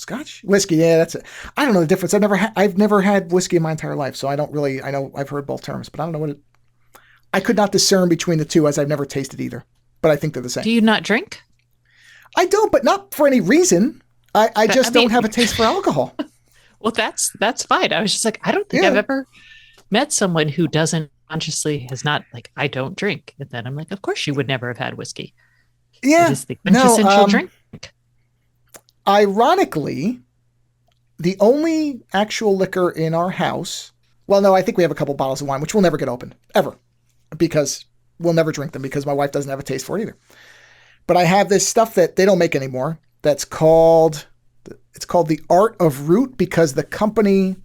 Scotch? Whiskey, yeah, that's it. I don't know the difference. I've never had whiskey in my entire life, so I don't really, I know I've heard both terms, but I don't know I could not discern between the two as I've never tasted either, but I think they're the same. Do you not drink? I don't, but not for any reason. I I just don't mean, have a taste for alcohol. well, that's fine. I was just like, I don't think I've Yeah. ever met someone who doesn't consciously has not like, I don't drink. And then I'm like, of course you would never have had whiskey. It Yeah. is the No, quintessential drink. ironically, the only actual liquor in our house, well, no, I think we have a couple bottles of wine, which we'll never get open, ever, because we'll never drink them because my wife doesn't have a taste for it either. But I have this stuff that they don't make anymore that's called, it's called the Art of Root because the company,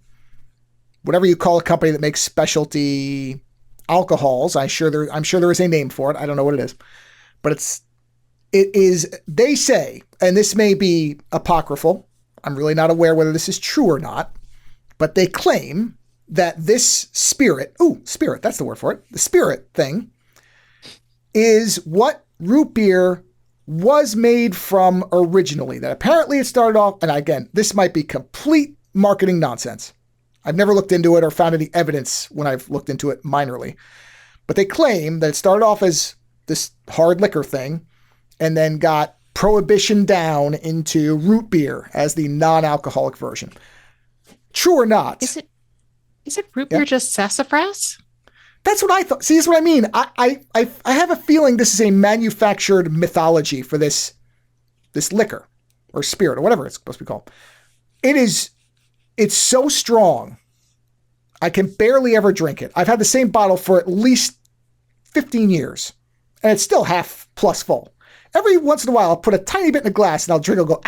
whatever you call a company that makes specialty alcohols, I'm sure there is a name for it. I don't know what it is, but it is, they say, and this may be apocryphal, I'm really not aware whether this is true or not, but they claim that this spirit, that's the word for it, the spirit thing, is what root beer was made from originally. That apparently it started off, and again, this might be complete marketing nonsense. I've never looked into it or found any evidence when I've looked into it minorly. But they claim that it started off as this hard liquor thing and then got prohibition down into root beer as the non-alcoholic version. True or not? Is it root Yeah. beer just sassafras? That's what I thought. See, that's what I mean. I have a feeling this is a manufactured mythology for this liquor or spirit or whatever it's supposed to be called. It's so strong. I can barely ever drink it. I've had the same bottle for at least 15 years and it's still half plus full. Every once in a while, I'll put a tiny bit in a glass and I'll drink, I'll go,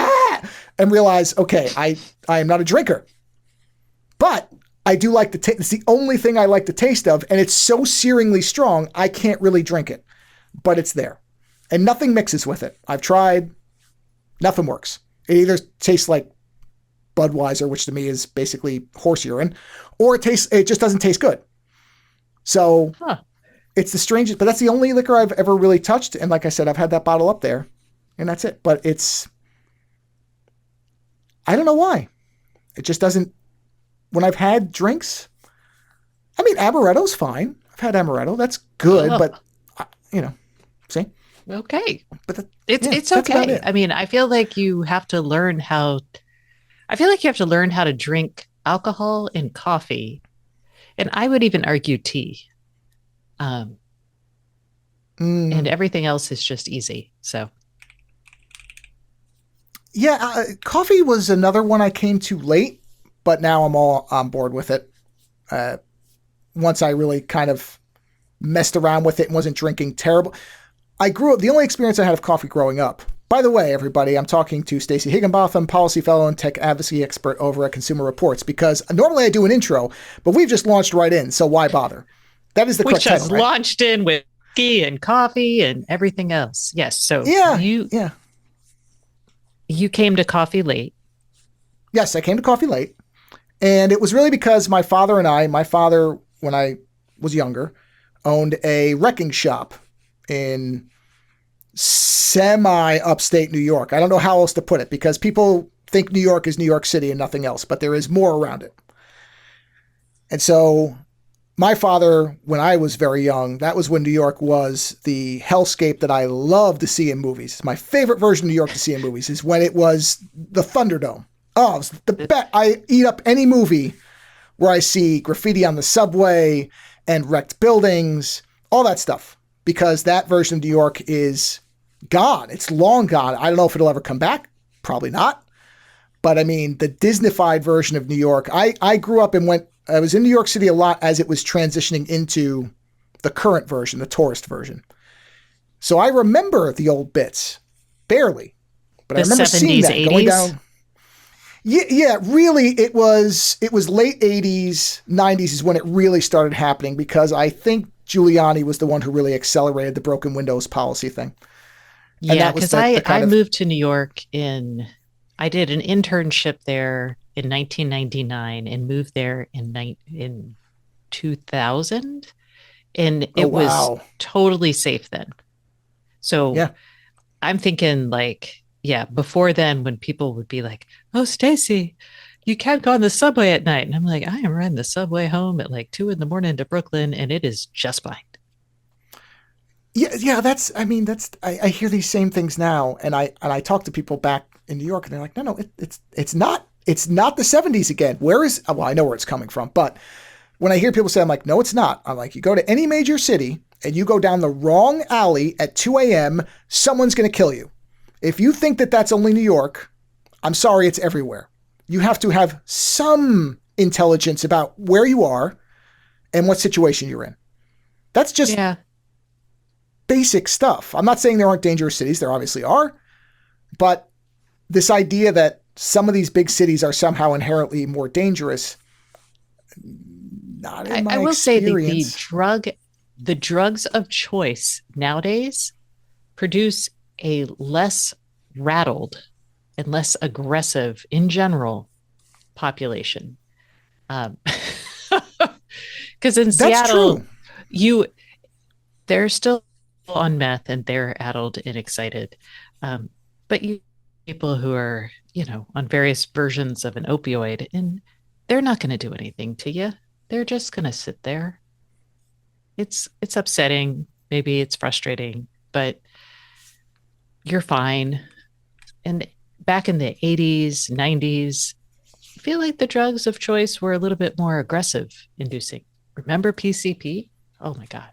and realize, okay, I am not a drinker. But I do like the taste. It's the only thing I like the taste of, and it's so searingly strong, I can't really drink it. But it's there. And nothing mixes with it. I've tried. Nothing works. It either tastes like Budweiser, which to me is basically horse urine, or it just doesn't taste good. So It's the strangest, but that's the only liquor I've ever really touched. And like I said, I've had that bottle up there, and that's it. But I don't know why. It just doesn't. When I've had drinks, I mean, amaretto's fine. I've had amaretto. That's good, Oh, but see? okay. But It's that's about okay. it. I mean, I feel like you have to learn how to drink alcohol and coffee. And I would even argue tea. Um, and Mm, everything else is just easy. So, yeah, coffee was another one I came to late, but now I'm all on board with it. Uh, Once I really kind of messed around with it and wasn't drinking terrible. I grew up, the only experience I had of coffee growing up. By the way, everybody, I'm talking to Stacey Higginbotham, policy fellow and tech advocacy expert over at Consumer Reports, because normally I do an intro, but we've just launched right in, so why bother? That is the we correct title, just right? launched in with tea and coffee and everything else. Yes. So Yeah, you yeah. you came to coffee late. Yes, I came to coffee late. And it was really because my father, when I was younger, owned a wrecking shop in semi upstate New York. I don't know how else to put it because people think New York is New York City and nothing else, but there is more around it. And so my father, when I was very young, that was when New York was the hellscape that I love to see in movies. My favorite version of New York to see in movies is when it was the Thunderdome. Oh, it was the best. I eat up any movie where I see graffiti on the subway and wrecked buildings, all that stuff, because that version of New York is gone. It's long gone. I don't know if it'll ever come back. Probably not. But I mean, the Disneyfied version of New York, I grew up and I was in New York City a lot as it was transitioning into the current version, the tourist version. So I remember the old bits, barely, but I The remember seeing 70s, that going 80s. down. Yeah, really, it was late 80s, 90s is when it really started happening because I think Giuliani was the one who really accelerated the broken windows policy thing. And Yeah, that was because the I kind of, moved to New York I did an internship there in 1999 and moved there in 2000. And oh, it was wow. totally safe then. So Yeah. I'm thinking like yeah, before then, when people would be like, "Oh, Stacey, you can't go on the subway at night," and I'm like, "I am riding the subway home at like 2 in the morning to Brooklyn, and it is just fine." Yeah, yeah, I hear these same things now, and I talk to people back in New York, and they're like, no, no, it's not the '70s again. Where is well, I know where it's coming from, but when I hear people say, I'm like, no, it's not. I'm like, you go to any major city and you go down the wrong alley at 2 a.m., someone's going to kill you. If you think that that's only New York, I'm sorry, it's everywhere. You have to have some intelligence about where you are and what situation you're in. That's just Yeah, basic stuff. I'm not saying there aren't dangerous cities, there obviously are, but this idea that some of these big cities are somehow inherently more dangerous, not in I my will say experience. the drugs of choice nowadays produce a less rattled and less aggressive in general population. Um, because in That's Seattle, true. you they're still on meth and they're addled and excited. Um, but you people who are, on various versions of an opioid, and they're not going to do anything to you. They're just going to sit there. It's upsetting. Maybe it's frustrating, but you're fine. And back in the 80s, 90s, I feel like the drugs of choice were a little bit more aggressive inducing. Remember PCP? Oh my God.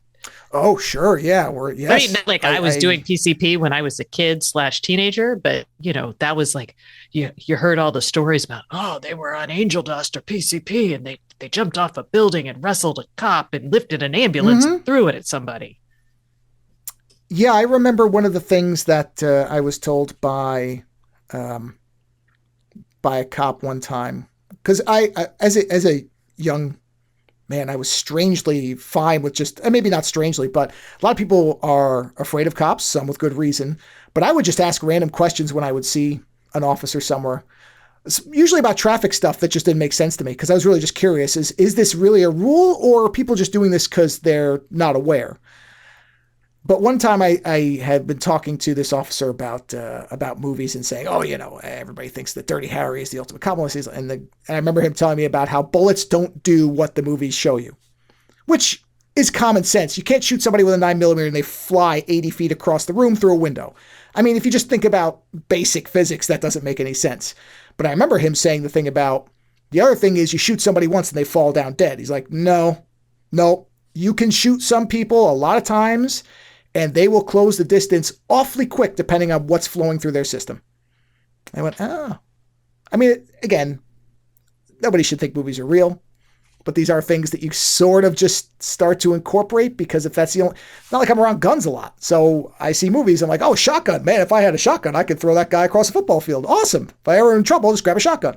Oh, sure. Yeah. We're, I mean, yes. not like I was doing PCP when I was a kid slash teenager, but that was like you heard all the stories about, oh, they were on angel dust or PCP and they jumped off a building and wrestled a cop and lifted an ambulance and Mm-hmm. threw it at somebody. Yeah. I remember one of the things that I was told um, by a cop one time, because as a young man, I was strangely fine with just, maybe not strangely, but a lot of people are afraid of cops, some with good reason. But I would just ask random questions when I would see an officer somewhere, usually about traffic stuff that just didn't make sense to me because I was really just curious: is this really a rule, or are people just doing this because they're not aware? But one time I had been talking to this officer about movies and saying, oh, everybody thinks that Dirty Harry is the ultimate compliment, and I remember him telling me about how bullets don't do what the movies show you, which is common sense. You can't shoot somebody with a 9mm and they fly 80 feet across the room through a window. I mean, if you just think about basic physics, that doesn't make any sense. But I remember him saying the thing about the other thing is you shoot somebody once and they fall down dead. He's like, no, no, you can shoot some people a lot of times and they will close the distance awfully quick depending on what's flowing through their system. I went, oh. I mean, again, nobody should think movies are real, but these are things that you sort of just start to incorporate because if that's the only, not like I'm around guns a lot. So I see movies, I'm like, oh, shotgun, man, if I had a shotgun, I could throw that guy across a football field. Awesome. If I ever in trouble, just grab a shotgun.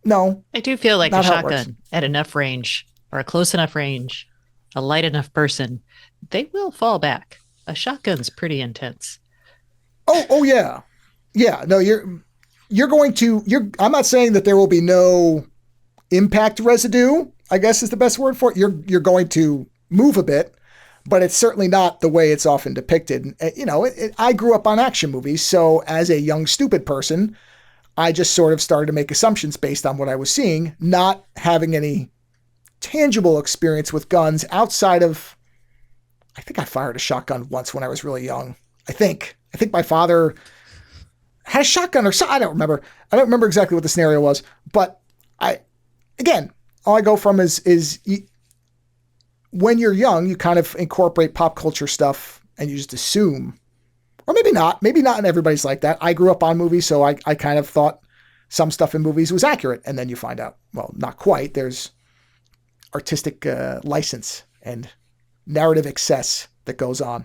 No, I do feel like a not how it works. shotgun at enough range or a close enough range, a light enough person, they will fall back. A shotgun's pretty intense. Oh yeah. Yeah. No, I'm not saying that there will be no impact residue, I guess is the best word for it. You're going to move a bit, but it's certainly not the way it's often depicted. I grew up on action movies, so as a young stupid person, I just sort of started to make assumptions based on what I was seeing, not having any tangible experience with guns outside of I think I fired a shotgun once when I was really young. I think my father had a shotgun or so. I don't remember. I don't remember exactly what the scenario was, but again, all I go from is when you're young, you kind of incorporate pop culture stuff and you just assume, or maybe not. Maybe not, and everybody's like that. I grew up on movies, so I kind of thought some stuff in movies was accurate, and then you find out, well, not quite. There's artistic license and narrative excess that goes on.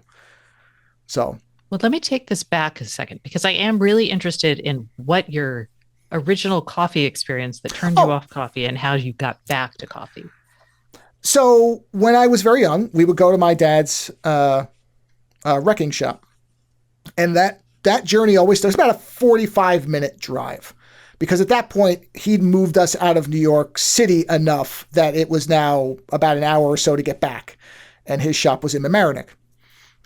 So, Well, let me take this back a second because I am really interested in what your original coffee experience that turned you oh, off coffee and how you got back to coffee. so when I was very young, we would go to my dad's wrecking shop, and that journey always took about a 45-minute drive. Because at that point, he'd moved us out of New York City enough that it was now about an hour or so to get back. And his shop was in Mamaroneck.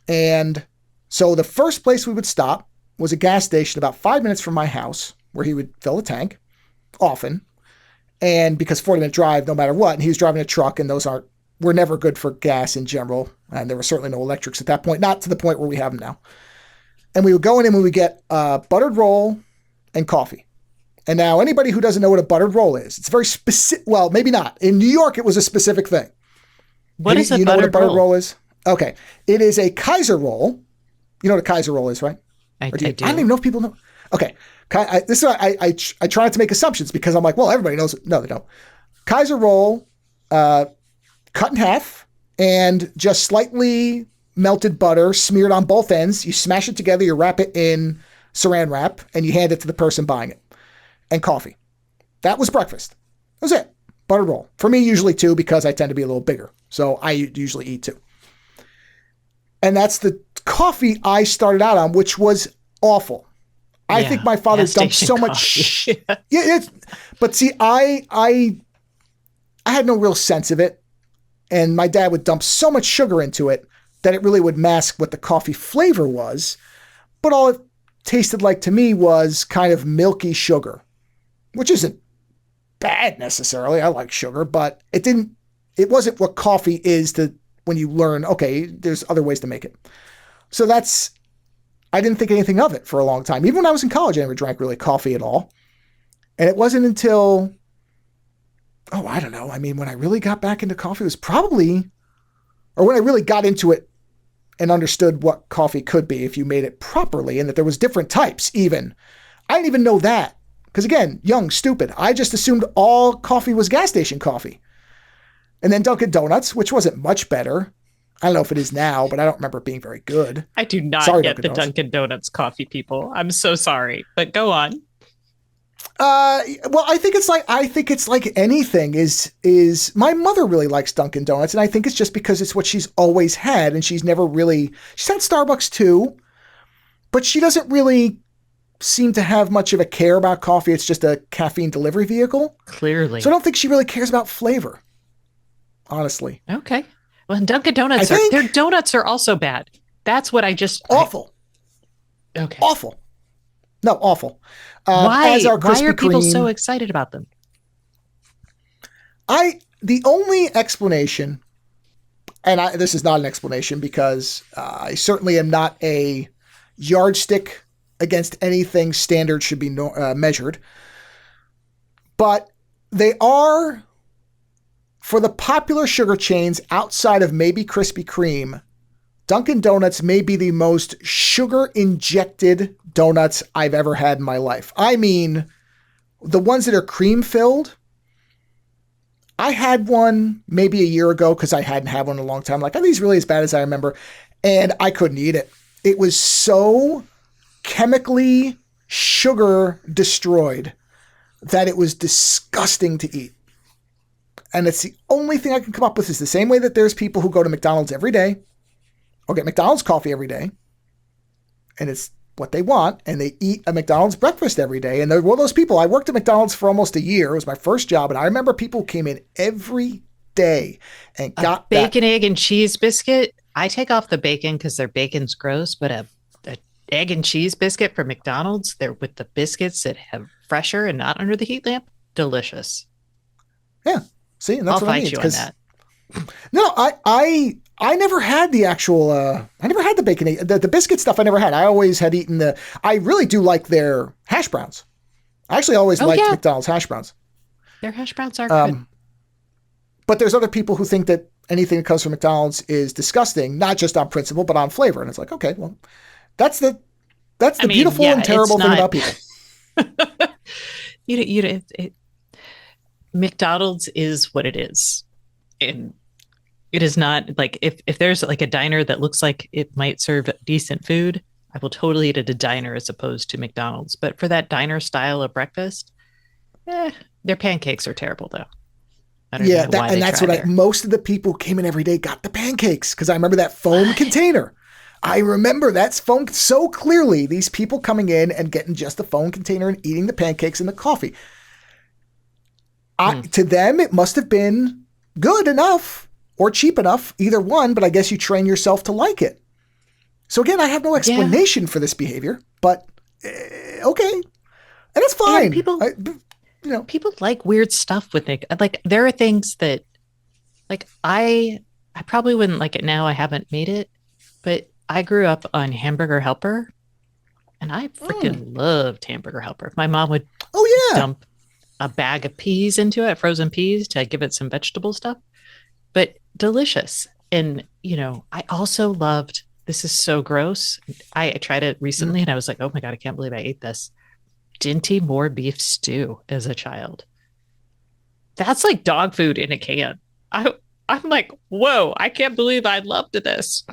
And so the first place we would stop was a gas station about 5 minutes from my house where he would fill a tank often. And because 40-minute drive, no matter what, and he was driving a truck, and were never good for gas in general. And there were certainly no electrics at that point, not to the point where we have them now. And we would go in and we would get a buttered roll and coffee. And now anybody who doesn't know what a buttered roll is, it's very specific. Well, maybe not. In New York, it was a specific thing. What is a you know what a buttered roll? roll is? Okay. It is a Kaiser roll. You know what a Kaiser roll is, right? I I do. don't even know if people know. Okay. This is why I try not to make assumptions because I'm like, well, everybody knows. No, they don't. Kaiser roll, cut in half, and just slightly melted butter smeared on both ends. You smash it together, you wrap it in saran wrap, and you hand it to the person buying it. And coffee. That was breakfast. That was it. Buttered roll. For me, usually two, because I tend to be a little bigger. So I usually eat two. And that's the coffee I started out on, which was awful. I think my father dumped so much. Yeah, but see, I had no real sense of it. And my dad would dump so much sugar into it that it really would mask what the coffee flavor was. But all it tasted like to me was kind of milky sugar, which isn't bad necessarily. I like sugar, but it wasn't what coffee is when you learn, okay, there's other ways to make it. So I didn't think anything of it for a long time. Even when I was in college, I never drank really coffee at all. And it wasn't until, I don't know. I mean, when I really got back into coffee was probably, or when I really got into it and understood what coffee could be if you made it properly and that there was different types even. I didn't even know that. Because again, young, stupid. I just assumed all coffee was gas station coffee. And then Dunkin' Donuts, which wasn't much better. I don't know if it is now, but I don't remember it being very good. I do not get the Dunkin' Donuts coffee, people. I'm so sorry, but go on. Well, I think it's like anything is my mother really likes Dunkin' Donuts, and I think it's just because it's what she's always had, and she's had Starbucks too, but she doesn't really seem to have much of a care about coffee. It's just a caffeine delivery vehicle. Clearly. So I don't think she really cares about flavor, honestly. Okay. Well, Dunkin' Donuts, their donuts are also bad. That's what awful. Okay. Awful. No, awful. Why are people so excited about them? The only explanation, and this is not an explanation because I certainly am not a yardstick against anything standard should be measured, but they are, for the popular sugar chains outside of maybe Krispy Kreme, Dunkin' Donuts may be the most sugar-injected donuts I've ever had in my life. I mean, the ones that are cream-filled, I had one maybe a year ago because I hadn't had one in a long time. Like, are these really as bad as I remember? And I couldn't eat it. It was so chemically sugar destroyed that it was disgusting to eat. And it's the only thing I can come up with is the same way that there's people who go to McDonald's every day or get McDonald's coffee every day, and it's what they want, and they eat a McDonald's breakfast every day. And there were those people. I worked at McDonald's for almost a year. It was my first job, and I remember people who came in every day and got a bacon, egg, and cheese biscuit. I take off the bacon because their bacon's gross, but a egg and cheese biscuit from McDonald's, they're with the biscuits that have fresher and not under the heat lamp. Delicious. Yeah. See, and that's I'll what I fight mean. You on that. No, I never had the actual, I never had the bacon, the biscuit stuff I never had. I always had eaten I really do like their hash browns. I actually always liked McDonald's hash browns. Their hash browns are good. But there's other people who think that anything that comes from McDonald's is disgusting, not just on principle, but on flavor. And it's like, okay, well, that's the beautiful and terrible thing about people. McDonald's is what it is. And it is not like if there's like a diner that looks like it might serve decent food, I will totally eat at a diner as opposed to McDonald's. But for that diner style of breakfast, their pancakes are terrible though. I don't know why that's what most of the people who came in every day got the pancakes because I remember that foam container. I remember that foam so clearly. These people coming in and getting just the foam container and eating the pancakes and the coffee. To them, it must have been good enough or cheap enough, either one, but I guess you train yourself to like it. So again, I have no Yeah. explanation for this behavior, but okay, and that's And fine. You know, people like weird stuff with it. Like there are things that like I probably wouldn't like it now. I haven't made it, but I grew up on Hamburger Helper and I mm. freaking loved Hamburger Helper. My mom would Oh yeah, dump a bag of peas into it, frozen peas to give it some vegetable stuff, but delicious. And, I also loved this is so gross. I tried it mm. recently and I was like, oh my God, I can't believe I ate this. Dinty Moore beef stew as a child. That's like dog food in a can. I I'm like, whoa, I can't believe I loved this.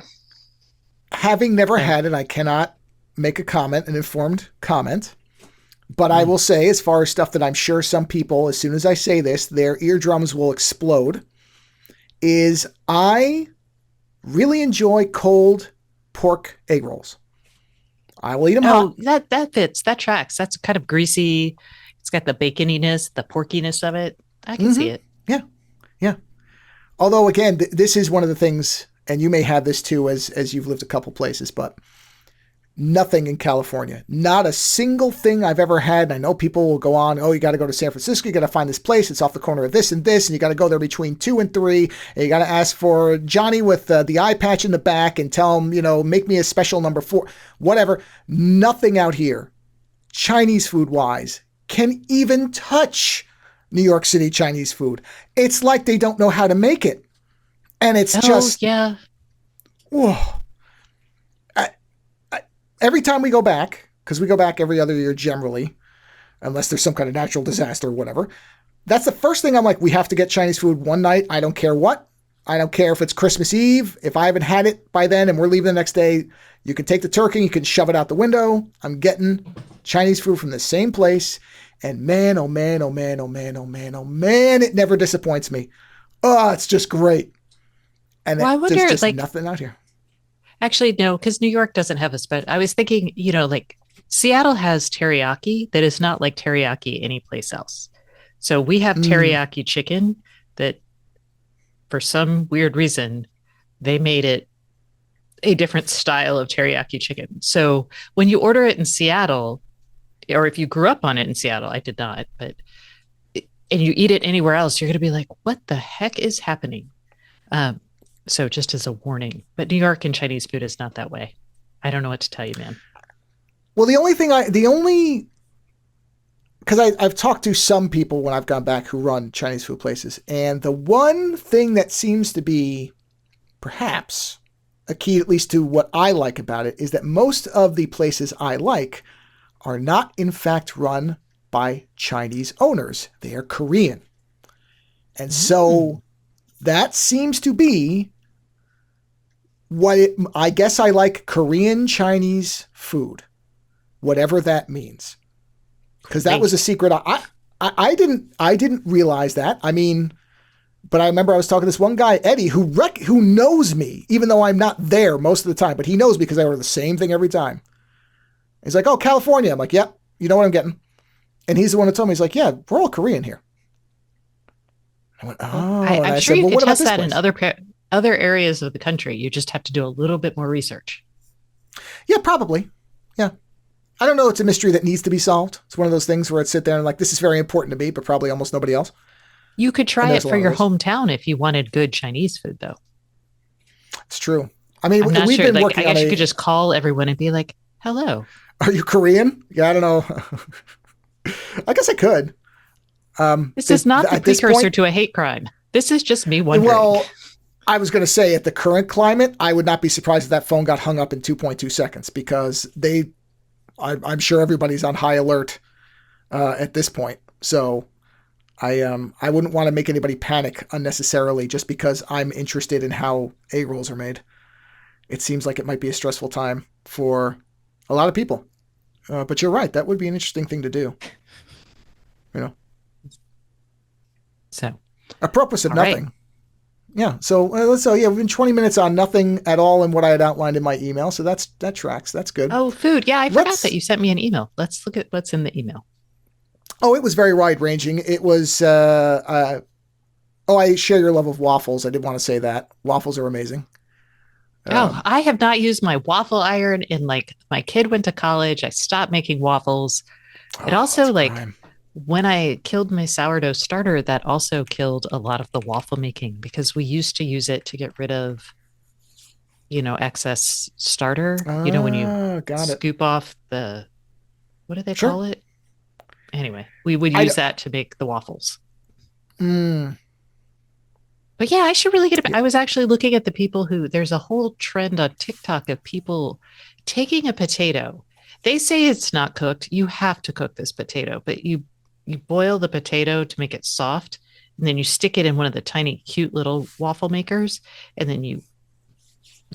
Having never So, had it, I cannot make a comment, an informed comment. But I mm. will say, as far as stuff that I'm sure some people, as soon as I say this, their eardrums will explode, is I really enjoy cold pork egg rolls. I will eat them hot. Oh, that fits. That tracks. That's kind of greasy. It's got the baconiness, the porkiness of it. I can see Mm-hmm. it. Yeah, yeah. Although again, this is one of the things, and you may have this too, as you've lived a couple places, but nothing in California. Not a single thing I've ever had. And I know people will go on, oh, you got to go to San Francisco. You got to find this place. It's off the corner of this and this. And you got to go there between 2 and 3. And you got to ask for Johnny with the eye patch in the back and tell him, make me a special number 4, whatever. Nothing out here, Chinese food wise, can even touch New York City Chinese food. It's like they don't know how to make it. And it's Oh, just, yeah. whoa. Every time we go back, because we go back every other year generally, unless there's some kind of natural disaster or whatever, that's the first thing I'm like, we have to get Chinese food one night. I don't care what. I don't care if it's Christmas Eve. If I haven't had it by then and we're leaving the next day, you can take the turkey, you can shove it out the window. I'm getting Chinese food from the same place. And man, oh man, oh man, oh man, oh man, oh man, it never disappoints me. Oh, it's just great. And Well, I there's wonder, just like, nothing out here. actually, no, because New York doesn't have a special. I was thinking, like Seattle has teriyaki that is not like teriyaki anyplace else. So we have Mm, teriyaki chicken that, for some weird reason, they made it a different style of teriyaki chicken. So when you order it in Seattle, or if you grew up on it in Seattle, I did not, but and you eat it anywhere else, you're going to be like, what the heck is happening? Um, so just as a warning, but New York and Chinese food is not that way. I don't know what to tell you, man. well, because I've talked to some people when I've gone back who run Chinese food places, and the one thing that seems to be perhaps a key, at least to what I like about it, is that most of the places I like are not, in fact, run by Chinese owners. They are Korean. And Mm. so that seems to be I guess I like Korean Chinese food, whatever that means. Because that was They a secret. I didn't realize that. I mean, but I remember I was talking to this one guy, Eddie, who knows me, even though I'm not there most of the time, but he knows me because I order the same thing every time. He's like, "Oh, California." I'm like, "Yep, you know what I'm getting." And he's the one who told me, he's like, "Yeah, we're all Korean here." I went, well, I, "Oh," and I'm I sure said, you "Well, could what about test this that in place?" other areas of the country. You just have to do a little bit more research. Yeah, probably. Yeah, I don't know. It's a mystery that needs to be solved. It's one of those things where I'd sit there and like, this is very important to me, but probably almost nobody else. You could And try there's it a for lot of your those. hometown if you wanted good Chinese food, though. It's true. I mean, I'm not we've sure. been Like, I working on guess you could a. just call everyone and be like, hello. Are you Korean? Yeah, I don't know. I guess I could. This is not the At this precursor point, to a hate crime. This is just me wondering. well, I was going to say at the current climate, I would not be surprised if that phone got hung up in 2.2 seconds because I'm sure everybody's on high alert at this point. So I wouldn't want to make anybody panic unnecessarily just because I'm interested in how egg rolls are made. It seems like it might be a stressful time for a lot of people. But you're right. That would be an interesting thing to do. You know, So, apropos of all right. nothing. Yeah. So yeah, we've been 20 minutes on nothing at all in what I had outlined in my email. So that tracks. That's good. Oh, food. Yeah, I forgot that Let's. you sent me an email. Let's look at what's in the email. Oh, it was very wide ranging. It was. Oh, I share your love of waffles. I did want to say that waffles are amazing. Oh, I have not used my waffle iron in like my kid went to college. I stopped making waffles. It Oh, that's also a like crime. when I killed my sourdough starter, that also killed a lot of the waffle making because we used to use it to get rid of, excess starter. When you Ah, got it. scoop off the, what do they Sure. call it? Anyway, we would I use don't. that to make the waffles. Mm, But yeah, I should really get it. yeah. I was actually looking at the people who there's a whole trend on TikTok of people taking a potato. They say it's not cooked. You have to cook this potato, but you boil the potato to make it soft, and then you stick it in one of the tiny cute little waffle makers, and then you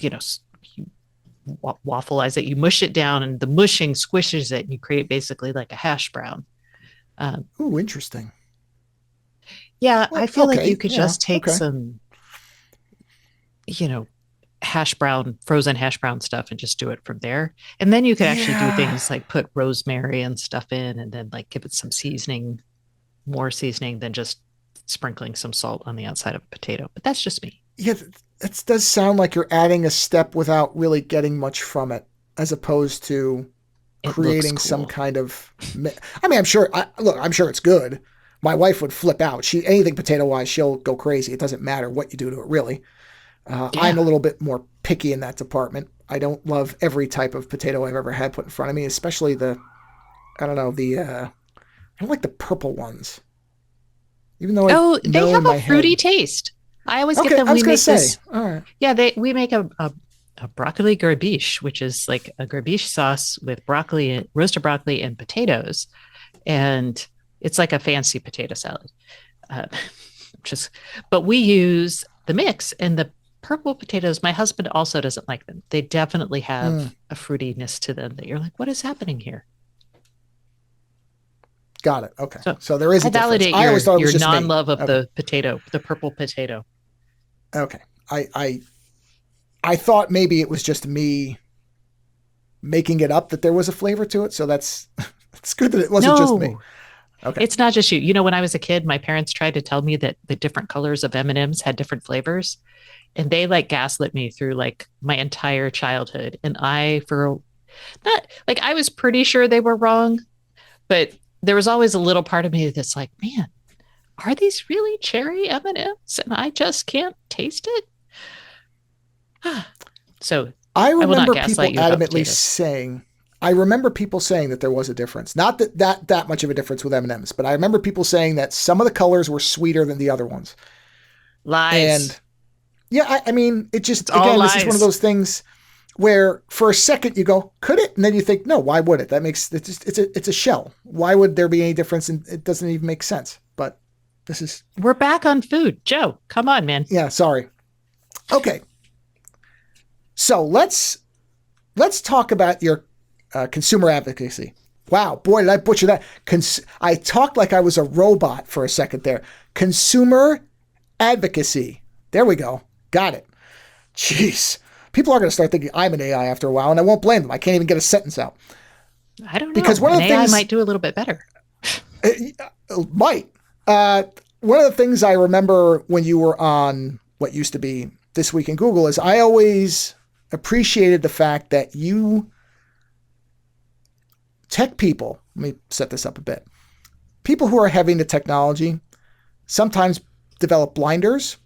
know you waffleize it. You mush it down, and the mushing squishes it, and you create basically like a hash brown. Um, Ooh, interesting. yeah, I Well, feel like you okay. could Yeah. just take Okay. some, you know, hash brown, frozen hash brown stuff and just do it from there. And then you could actually do Yeah. things like put rosemary and stuff in and then like give it some seasoning, more seasoning than just sprinkling some salt on the outside of a potato. But that's just me. Yeah. That does sound like you're adding a step without really getting much from it, as opposed to It looks creating some cool. kind of. I mean, I'm sure. Look, I'm sure it's good. My wife would flip out. She anything potato wise, she'll go crazy. It doesn't matter what you do to it, really. I'm Yeah. a little bit more picky in that department. I don't love every type of potato I've ever had put in front of me, especially the I don't know the I don't like the purple ones, even though I Oh, they know have in a my fruity head. taste. I always get Okay, them. I was We gonna make say. this. All right. Yeah, we make a broccoli grabiche, which is like a grabiche sauce with broccoli, roasted broccoli, and potatoes, and it's like a fancy potato salad. Uh, just, but we use the mix and the purple potatoes. My husband also doesn't like them. They definitely have Mm, a fruitiness to them that you're like, what is happening here? got it. Okay, So so there is I a difference. validate I always your thought it was your just me. non-love of Okay. the potato, the purple potato. Okay. I thought maybe it was just me making it up that there was a flavor to it. So that's it's good that it wasn't just me. No, Okay. it's not just you. When I was a kid, my parents tried to tell me that the different colors of M&Ms had different flavors, and they like gaslit me through like my entire childhood. And I, for not like, I was pretty sure they were wrong, but there was always a little part of me that's like, man, are these really cherry M&Ms? And I just can't taste it. So I I will not remember gaslight people you about adamantly potatoes. saying I remember people saying that there was a difference. Not that much of a difference with M&Ms, but I remember people saying that some of the colors were sweeter than the other ones. Lies. And yeah, I mean, it It's just all again, this is one of lies. those things where for a second you go, could it? And then you think, no, why would it? That makes it's a shell. Why would there be any difference? And it doesn't even make sense. But this is We're back on food. Joe, come on, man. yeah, sorry. Okay, so let's talk about your consumer advocacy. Wow, boy, did I butcher that. I talked like I was a robot for a second there. Consumer advocacy. There we go. Got it. Jeez. People are going to start thinking I'm an AI after a while, and I won't blame them. I can't even get a sentence out. I don't Because know. one An of the AI things, might do a little bit better. might, one of the things I remember when you were on what used to be This Week in Google is I always appreciated the fact that you tech people, let me set this up a bit, people who are heavy into technology sometimes develop blinders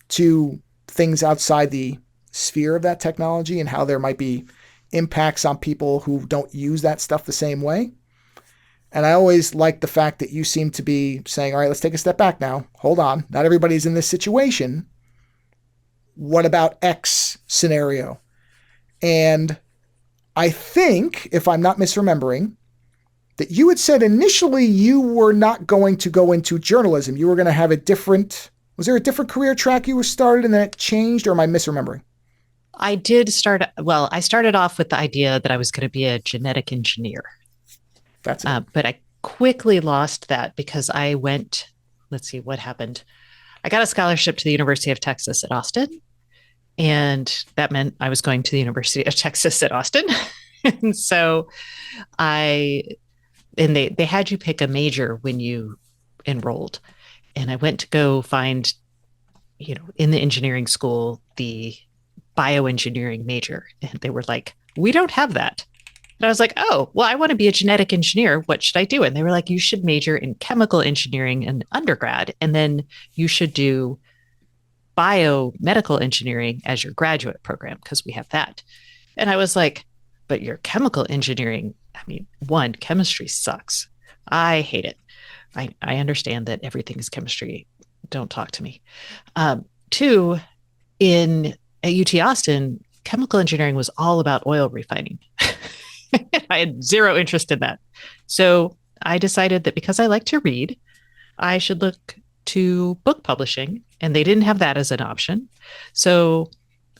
to things outside the sphere of that technology and how there might be impacts on people who don't use that stuff the same way. And I always like the fact that you seem to be saying, all right, let's take a step back now. Hold on. Not everybody's in this situation. What about X scenario? And I think, if I'm not misremembering, that you had said initially you were not going to go into journalism. You were going to have a different, was there a different career track you were started and then it changed, or am I misremembering? I started off with the idea that I was going to be a genetic engineer. That's it. But I quickly lost that because I went, let's see what happened. I got a scholarship to the University of Texas at Austin. And that meant I was going to the University of Texas at Austin. And so I, and they had you pick a major when you enrolled. And I went to go find, in the engineering school, the bioengineering major. And they were like, we don't have that. And I was like, oh, well, I want to be a genetic engineer. What should I do? And they were like, you should major in chemical engineering in undergrad. And then you should do biomedical engineering as your graduate program because we have that. And I was like, but your chemical engineering, I mean, one, chemistry sucks. I hate it. I understand that everything is chemistry. Don't talk to me. Two, in at UT Austin, chemical engineering was all about oil refining. I had zero interest in that. So I decided that because I like to read, I should look to book publishing, and they didn't have that as an option. So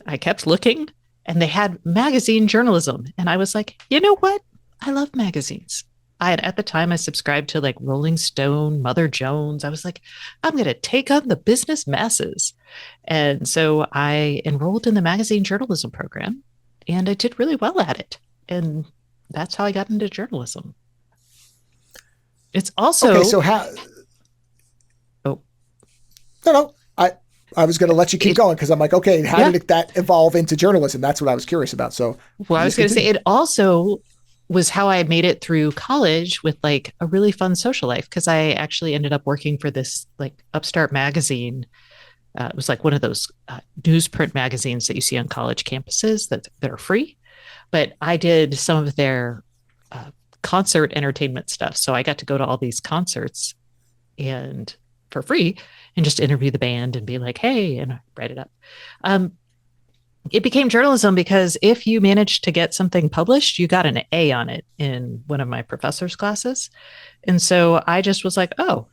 I kept looking, and they had magazine journalism. And I was like, you know what? I love magazines. At the time, I subscribed to like Rolling Stone, Mother Jones. I was like, I'm going to take on the business masses. And so I enrolled in the magazine journalism program, and I did really well at it. And that's how I got into journalism. It's Okay, also, so how? oh, No, no. I was going to let you keep it, going because I'm like, okay, how yeah. did that evolve into journalism? That's what I was curious about. So Well, I please was going to say continue. it also was how I made it through college with like a really fun social life because I actually ended up working for this like upstart magazine. It was like one of those newsprint magazines that you see on college campuses that are free. But I did some of their uh, concert entertainment stuff. So I got to go to all these concerts and for free and just interview the band and be like, hey, and write it up. Um, it became journalism because if you managed to get something published, you got an A on it in one of my professor's classes. And so I just was like, oh,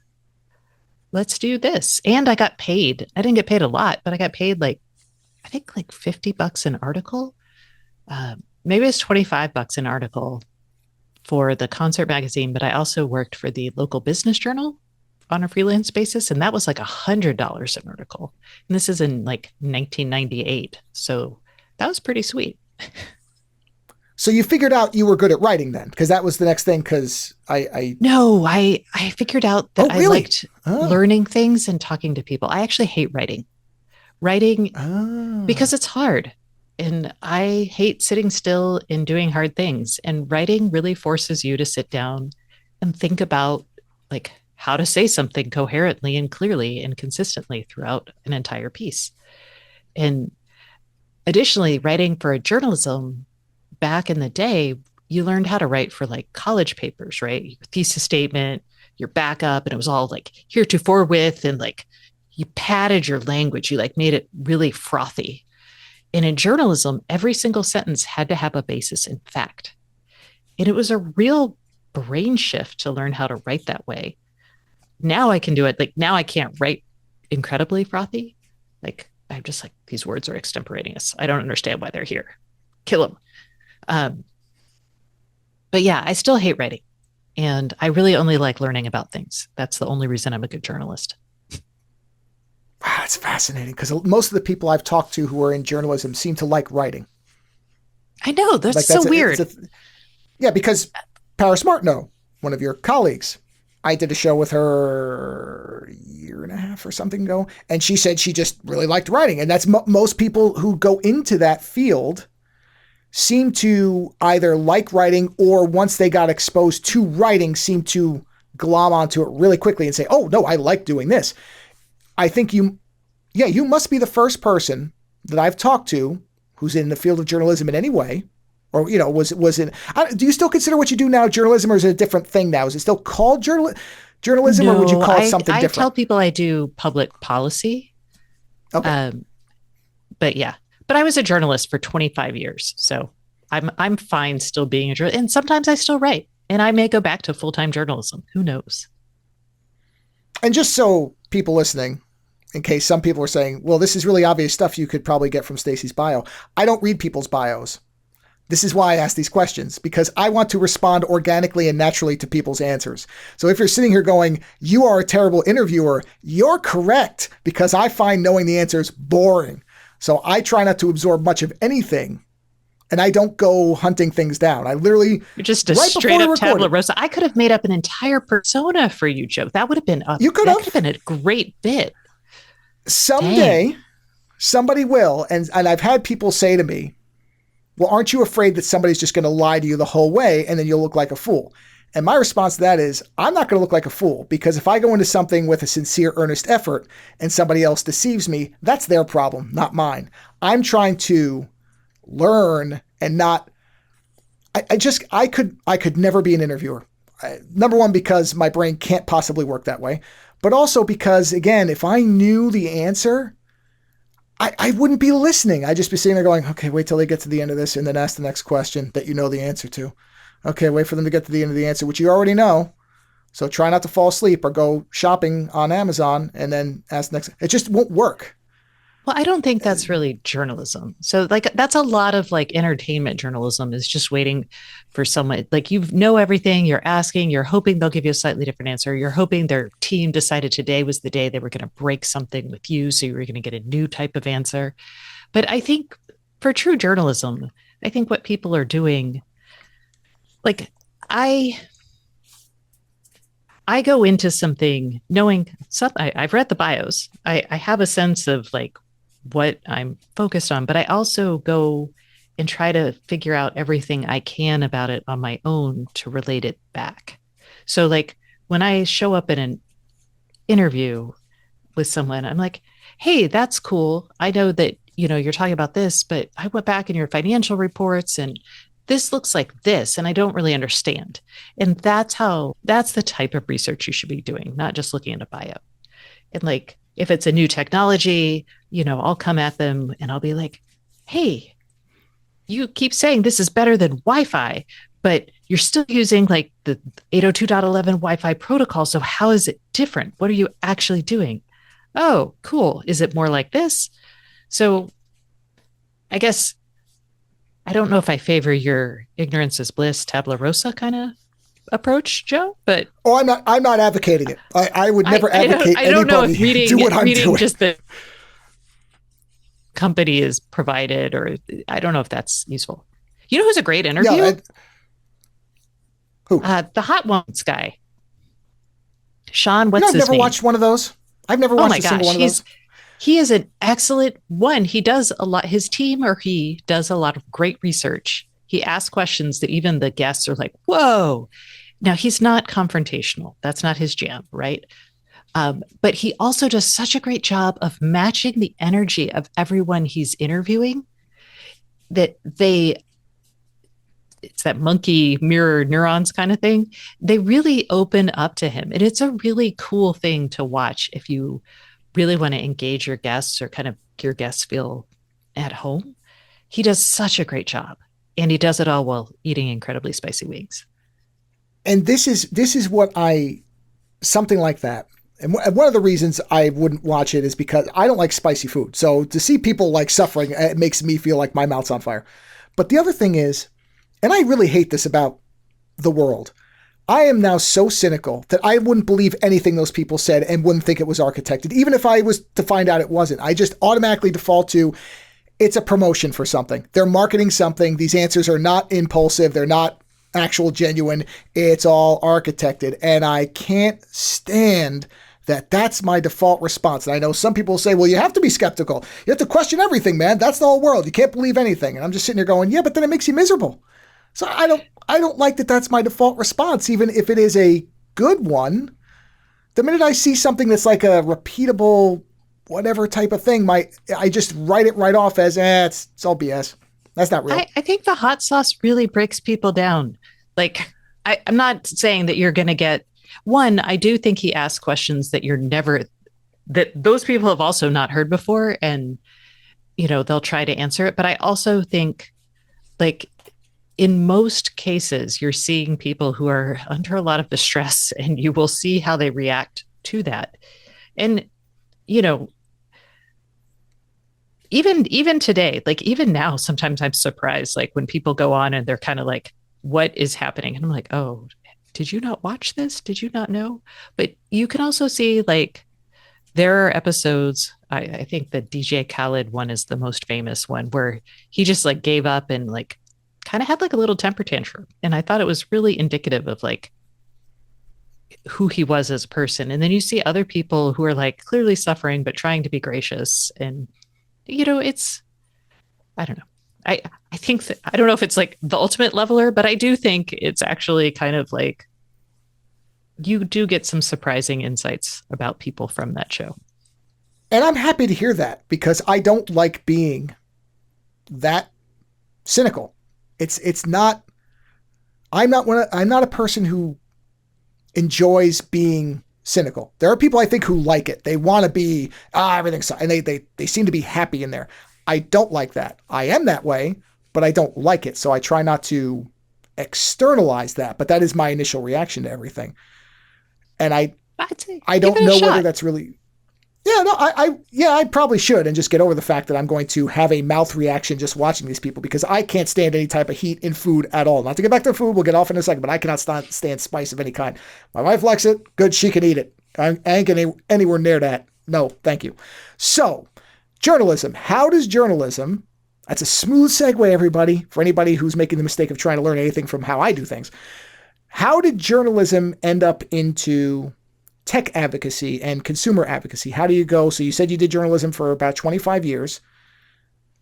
let's do this. And I got paid. I didn't get paid a lot, but I got paid like, I think like $50 an article. Maybe it's $25 an article for the concert magazine, but I also worked for the local business journal on a freelance basis, and that was like $100 an article. And this is in like 1998, so that was pretty sweet. So you figured out you were good at writing then, because that was the next thing. Because I No, I figured out that oh I really? liked Oh, learning things and talking to people. I actually hate writing oh. because it's hard. And I hate sitting still and doing hard things. And writing really forces you to sit down and think about like how to say something coherently and clearly and consistently throughout an entire piece. And additionally, writing for a journalism back in the day, you learned how to write for like college papers, right? Your thesis statement, your backup, and it was all like heretofore with, and like you padded your language. You like made it really frothy. And in journalism, every single sentence had to have a basis in fact. And it was a real brain shift to learn how to write that way. Now I can do it. Like now I can't write incredibly frothy. Like I'm just like, these words are extemporaneous. I don't understand why they're here. Kill them. Um, but yeah, I still hate writing. And I really only like learning about things. That's the only reason I'm a good journalist. Wow, that's fascinating because most of the people I've talked to who are in journalism seem to like writing. I know, that's Like so that's a, it's weird. a yeah, because Paris Martineau, one of your colleagues, I did a show with her a year and a half or something ago, and she said she just really liked writing, and that's most people who go into that field seem to either like writing or once they got exposed to writing, seem to glom onto it really quickly and say, "Oh no, I like doing this." I think yeah, you must be the first person that I've talked to who's in the field of journalism in any way, or was in. Do you still consider what you do now journalism, or is it a different thing now? Is it still called journalism, or would you No, call it I, something I different? tell people I do public policy. Okay, Um, but yeah, but I was a journalist for 25 years. So I'm fine still being a journalist. And sometimes I still write and I may go back to full-time journalism. Who knows? and just so people listening, in case some people are saying, "Well, this is really obvious stuff you could probably get from Stacey's bio," I don't read people's bios. This is why I ask these questions, because I want to respond organically and naturally to people's answers. So if you're sitting here going, you are a terrible interviewer, you're correct, because I find knowing the answers boring. So I try not to absorb much of anything, and I don't go hunting things down. I literally, You're just a right straight before we up tabula recorded, rasa. I could have made up an entire persona for you, Joe. you could That could have have been a great bit. Dang. someday, Somebody will. And I've had people say to me, well, aren't you afraid that somebody's just going to lie to you the whole way and then you'll look like a fool? And my response to that is, I'm not going to look like a fool, because if I go into something with a sincere, earnest effort and somebody else deceives me, that's their problem, not mine. I'm trying to learn and not. I could never be an interviewer. Number one, because my brain can't possibly work that way, but also because, again, if I knew the answer, I wouldn't be listening. I'd just be sitting there going, okay, wait till they get to the end of this and then ask the next question that you know the answer to. Okay, wait for them to get to the end of the answer, which you already know. So try not to fall asleep or go shopping on Amazon and then ask the next. It just won't work. Well, I don't think that's really journalism. So like that's a lot of like entertainment journalism is just waiting for someone like you know everything, you're asking, you're hoping they'll give you a slightly different answer. You're hoping their team decided today was the day they were going to break something with you so you were going to get a new type of answer. But I think for true journalism, I think what people are doing like I I go into something knowing I've read the bios. I have a sense of like what I'm focused on, but I also go and try to figure out everything I can about it on my own to relate it back. So, like when I show up in an interview with someone, I'm like, hey, that's cool. I know that, you're talking about this, but I went back in your financial reports and this looks like this, and I don't really understand. And that's the type of research you should be doing, not just looking at a bio. And like, if it's a new technology, I'll come at them and I'll be like, hey, you keep saying this is better than Wi-Fi, but you're still using like the 802.11 Wi-Fi protocol. So how is it different? What are you actually doing? Oh, cool. Is it more like this? So I guess I don't know if I favor your ignorance is bliss, tabula rasa kind of approach, Joe, but Oh, I'm not advocating it. I would I, never I don't advocate I don't know anybody if do reading what I'm reading doing. just the company is provided, or I don't know if that's useful. You know who's a great Yeah, interview? who? The Hot Ones guy, Sean. You know, What's I've his never name? watched one of those. I've never Oh watched my a single gosh, one of those. he is an excellent one. He does a lot. His team or he does a lot of great research. He asks questions that even the guests are like, "Whoa!" Now he's not confrontational. That's not his jam, right? But he also does such a great job of matching the energy of everyone he's interviewing that it's that monkey mirror neurons kind of thing. They really open up to him. And it's a really cool thing to watch if you really want to engage your guests or kind of make your guests feel at home. He does such a great job. And he does it all while eating incredibly spicy wings. And this is what I something like that. And one of the reasons I wouldn't watch it is because I don't like spicy food. So to see people like suffering, it makes me feel like my mouth's on fire. But the other thing is, and I really hate this about the world, I am now so cynical that I wouldn't believe anything those people said and wouldn't think it was architected, even if I was to find out it wasn't. I just automatically default to it's a promotion for something. They're marketing something. These answers are not impulsive. They're not actual genuine. It's all architected. And I can't stand that that's my default response. And I know some people say, well, you have to be skeptical. You have to question everything, man. That's the whole world. You can't believe anything. And I'm just sitting here going, yeah, but then it makes you miserable. So I don't like that that's my default response, even if it is a good one. The minute I see something that's like a repeatable whatever type of thing, I just write it right off as it's all BS. That's not real. I think the hot sauce really breaks people down. Like, I'm not saying that you're going to get one. I do think he asks questions that that those people have also not heard before. And, they'll try to answer it. But I also think, like, in most cases, you're seeing people who are under a lot of distress and you will see how they react to that. And, you know, even today, like even now, sometimes I'm surprised, like when people go on and they're kind of like, what is happening? And I'm like, oh, did you not watch this? Did you not know? But you can also see like there are episodes. I think the DJ Khaled one is the most famous one where he just like gave up and like kind of had like a little temper tantrum. And I thought it was really indicative of like who he was as a person. And then you see other people who are like clearly suffering, but trying to be gracious. And it's, I don't know. I, I think that, I don't know if it's like the ultimate leveler, but I do think it's actually kind of like you do get some surprising insights about people from that show. And I'm happy to hear that because I don't like being that cynical. It's not. I'm not a person who enjoys being cynical. There are people I think who like it. They want to be everything's and they seem to be happy in there. I don't like that. I am that way, but I don't like it. So I try not to externalize that. But that is my initial reaction to everything. And I'd say I give don't it a know whether shot. that's really yeah, no, yeah, I probably should and just get over the fact that I'm going to have a mouth reaction just watching these people because I can't stand any type of heat in food at all. Not to get back to food, we'll get off in a second, but I cannot stand spice of any kind. My wife likes it, good, she can eat it. I ain't getting anywhere near that. No, thank you. So, journalism. How does journalism? That's a smooth segue, everybody, for anybody who's making the mistake of trying to learn anything from how I do things. How did journalism end up into tech advocacy and consumer advocacy? How do you go? So you said you did journalism for about 25 years.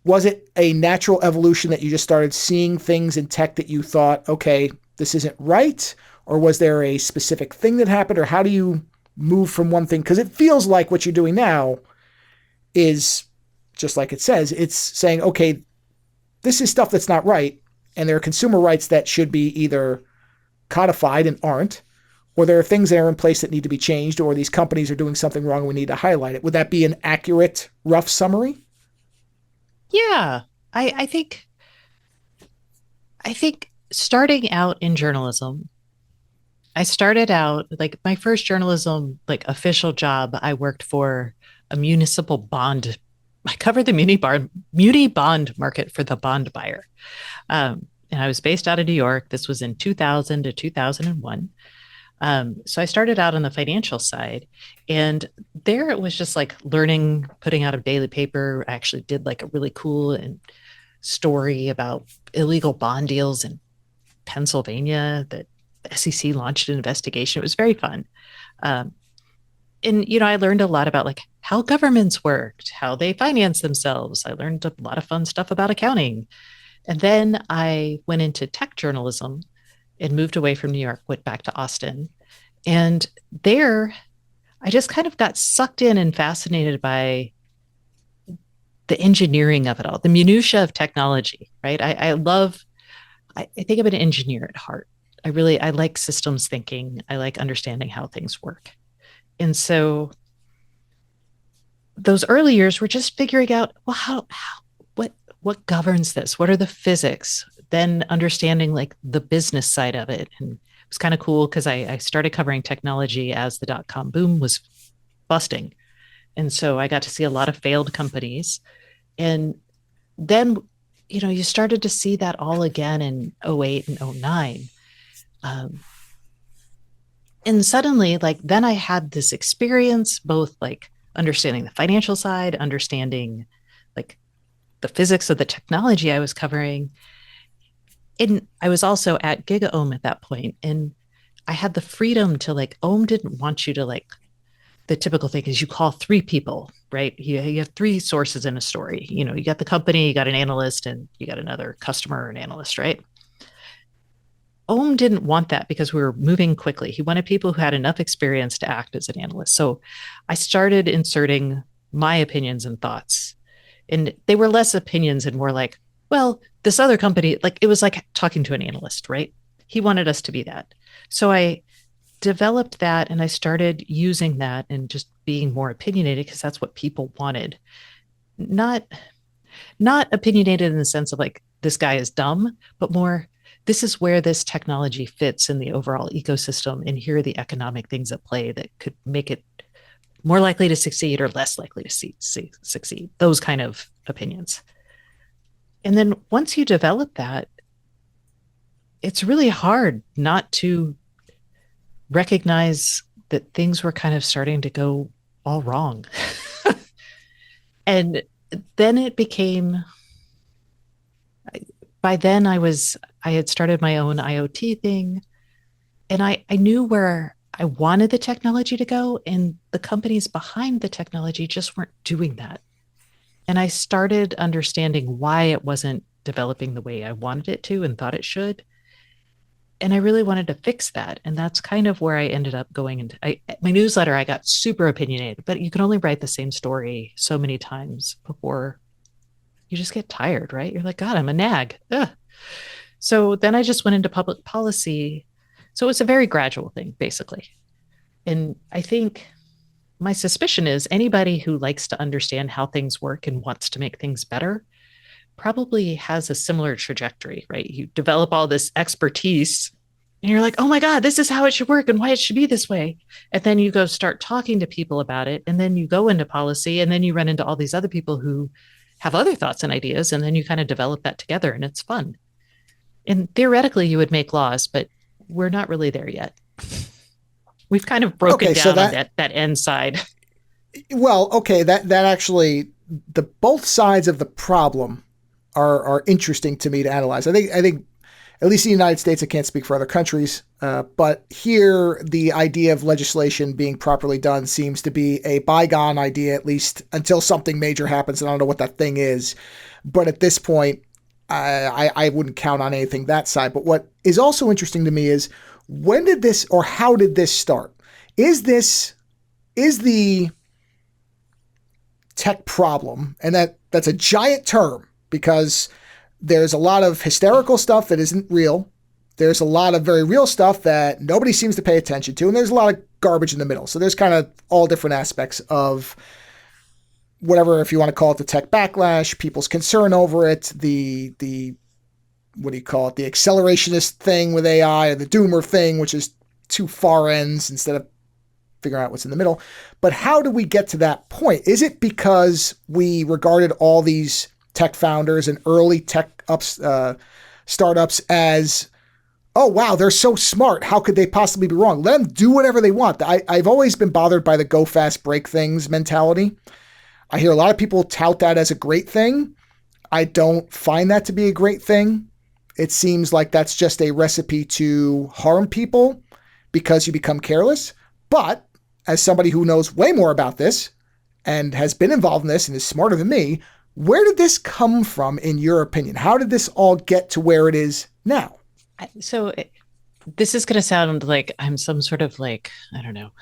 Was it a natural evolution that you just started seeing things in tech that you thought, okay, this isn't right? Or was there a specific thing that happened? Or how do you move from one thing? Because it feels like what you're doing now is just like it says, it's saying, okay, this is stuff that's not right. And there are consumer rights that should be either codified and aren't, or there are things that are in place that need to be changed, or these companies are doing something wrong and we need to highlight it. Would that be an accurate, rough summary? Yeah. I, I think I think starting out in journalism, I started out like my first journalism like official job. I worked for a municipal bond. I covered the muni bond market for the bond buyer. And I was based out of New York. This was in 2000 to 2001. So I started out on the financial side, and there it was just like learning, putting out a daily paper. I actually did like a really cool and story about illegal bond deals in Pennsylvania that the SEC launched an investigation. It was very fun. Um, and I learned a lot about like how governments worked, how they finance themselves. I learned a lot of fun stuff about accounting. And then I went into tech journalism and moved away from New York, went back to Austin. And there I just kind of got sucked in and fascinated by the engineering of it all, the minutia of technology, right? I think I'm an engineer at heart. I like systems thinking. I like understanding how things work. And so those early years were just figuring out, well, what governs this? What are the physics? Then understanding like the business side of it. And it was kind of cool because I started covering technology as the dot-com boom was busting. And so I got to see a lot of failed companies. And then, you started to see that all again in '08 and '09. Um, and suddenly, like, then I had this experience, both like understanding the financial side, understanding like the physics of the technology I was covering. And I was also at GigaOM at that point, and I had the freedom to like, Ohm didn't want you to like, the typical thing is you call three people, right? You have three sources in a story. You got the company, you got an analyst, and you got another customer or an analyst, right? Ohm didn't want that because we were moving quickly. He wanted people who had enough experience to act as an analyst. So I started inserting my opinions and thoughts. And they were less opinions and more like, well, this other company, like it was like talking to an analyst, right? He wanted us to be that. So I developed that and I started using that and just being more opinionated because that's what people wanted. Not not opinionated in the sense of like this guy is dumb, but more this is where this technology fits in the overall ecosystem and here are the economic things at play that could make it more likely to succeed or less likely to succeed. Those kind of opinions. And then once you develop that, it's really hard not to recognize that things were kind of starting to go all wrong. And then it became, by then I had started my own IoT thing and I knew where I wanted the technology to go. And the companies behind the technology just weren't doing that. And I started understanding why it wasn't developing the way I wanted it to and thought it should. And I really wanted to fix that. And that's kind of where I ended up going into my newsletter. I got super opinionated, but you can only write the same story so many times before you just get tired, right? You're like, God, I'm a nag. Ugh. So then I just went into public policy. So it was a very gradual thing, basically. And I think my suspicion is anybody who likes to understand how things work and wants to make things better probably has a similar trajectory, right? You develop all this expertise and you're like, oh my God, this is how it should work and why it should be this way. And then you go start talking to people about it. And then you go into policy and then you run into all these other people who have other thoughts and ideas. And then you kind of develop that together and it's fun. And theoretically, you would make laws, but we're not really there yet. We've kind of broken Okay, so down on that that end side. well, okay, that actually the both sides of the problem are interesting to me to analyze. I think at least in the United States, I can't speak for other countries, but here the idea of legislation being properly done seems to be a bygone idea, at least until something major happens. And I don't know what that thing is, but at this point, I wouldn't count on anything that side. But what is also interesting to me is when did this or how did this start? Is the tech problem, and that's a giant term because there's a lot of hysterical stuff that isn't real. There's a lot of very real stuff that nobody seems to pay attention to, and there's a lot of garbage in the middle. So there's kind of all different aspects of whatever, if you want to call it the tech backlash, people's concern over it, the what do you call it, the accelerationist thing with AI, or the doomer thing, which is two far ends instead of figuring out what's in the middle. But how do we get to that point? Is it because we regarded all these tech founders and early startups as, oh, wow, they're so smart. How could they possibly be wrong? Let them do whatever they want. I've always been bothered by the go fast, break things mentality. I hear a lot of people tout that as a great thing. I don't find that to be a great thing. It seems like that's just a recipe to harm people because you become careless. But as somebody who knows way more about this and has been involved in this and is smarter than me, where did this come from, in your opinion? How did this all get to where it is now? So this is going to sound like I'm some sort of like, I don't know,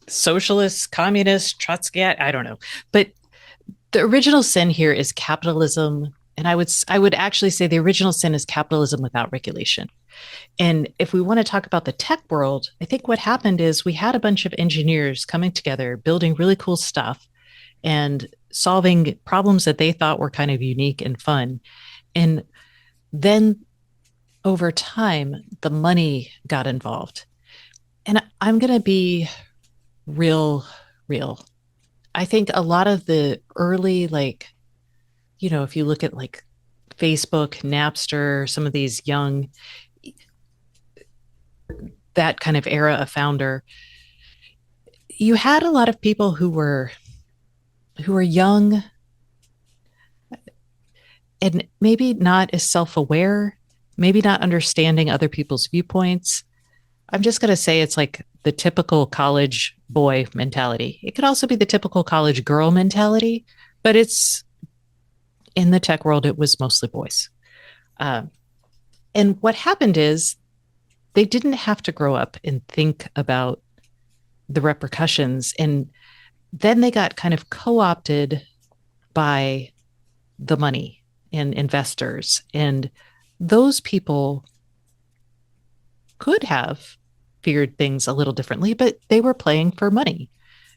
socialist, communist, Trotskyite, I don't know. But the original sin here is capitalism. And I would actually say the original sin is capitalism without regulation. And if we want to talk about the tech world, I think what happened is we had a bunch of engineers coming together, building really cool stuff and solving problems that they thought were kind of unique and fun. And then over time, the money got involved. And I'm going to be real. I think a lot of the early, like, if you look at like Facebook, Napster, some of these young, that kind of era of founder, you had a lot of people who were young and maybe not as self-aware, maybe not understanding other people's viewpoints. I'm just going to say it's like the typical college boy mentality. It could also be the typical college girl mentality, but it's in the tech world, it was mostly boys. Um, and what happened is they didn't have to grow up and think about the repercussions. And then they got kind of co opted by the money and investors. And those people could have figured things a little differently, but they were playing for money.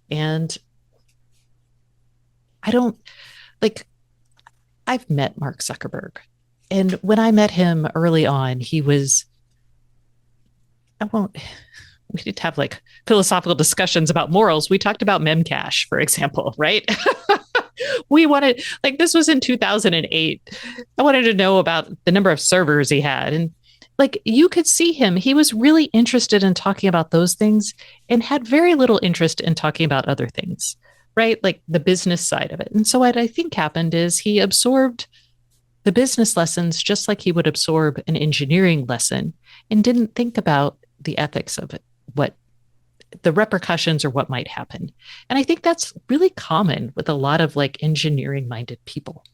And I don't like, I've met Mark Zuckerberg. And when I met him early on, he was, I won't, we did have like philosophical discussions about morals. We talked about memcache, for example, right? We wanted, like, this was in 2008. I wanted to know about the number of servers he had. And like, you could see him, he was really interested in talking about those things and had very little interest in talking about other things, right? Like the business side of it. And so what I think happened is he absorbed the business lessons just like he would absorb an engineering lesson and didn't think about the ethics of it, what the repercussions or what might happen. And I think that's really common with a lot of like engineering minded people.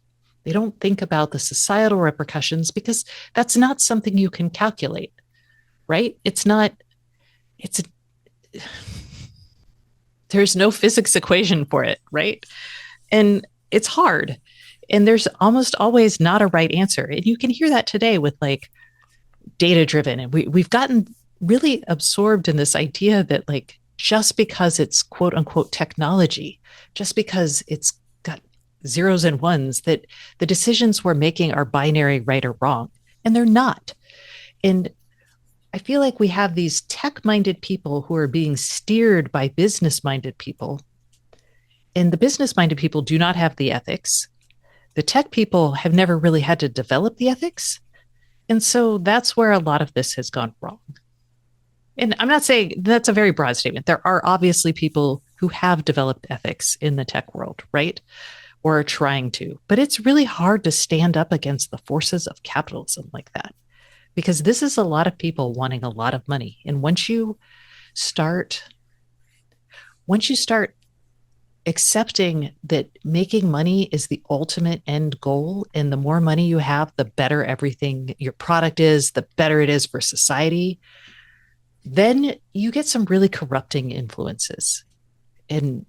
They don't think about the societal repercussions because that's not something you can calculate, right? It's not, it's, there's no physics equation for it, right? And it's hard. And there's almost always not a right answer. And you can hear that today with like data driven. And we've gotten really absorbed in this idea that like just because it's quote unquote technology, just because it's got zeros and ones, that the decisions we're making are binary right or wrong. And they're not. And I feel like we have these tech minded people who are being steered by business minded people. And the business minded people do not have the ethics. The tech people have never really had to develop the ethics. And so that's where a lot of this has gone wrong. And I'm not saying that's a very broad statement. There are obviously people who have developed ethics in the tech world, right? Or are trying to. But it's really hard to stand up against the forces of capitalism like that because this is a lot of people wanting a lot of money. And start once you start accepting that making money is the ultimate end goal and the more money you have, the better everything your product is, the better it is for society, then you get some really corrupting influences. And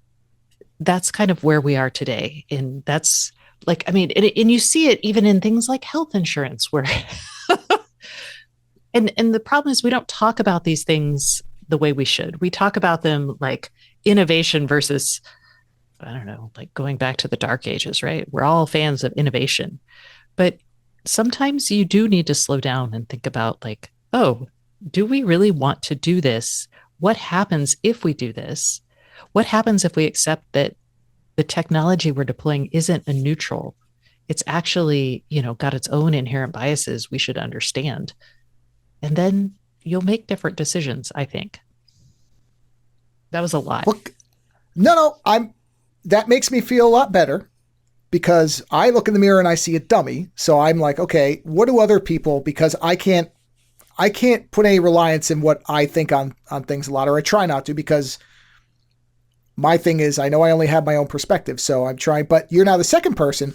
that's kind of where we are today. And that's like, I mean, and you see it even in things like health insurance, where, and the problem is we don't talk about these things the way we should. We talk about them like innovation versus, I don't know, like going back to the dark ages, right? We're all fans of innovation. But sometimes you do need to slow down and think about, like, oh, do we really want to do this? What happens if we do this? What happens if we accept that the technology we're deploying isn't a neutral? It's actually, got its own inherent biases we should understand. And then you'll make different decisions, I think. That was a lot. Look, no, that makes me feel a lot better because I look in the mirror and I see a dummy. So I'm like, okay, what do other people, because I can't put any reliance in what I think on things a lot, or I try not to, because my thing is I know I only have my own perspective. So I'm trying, but you're now the second person.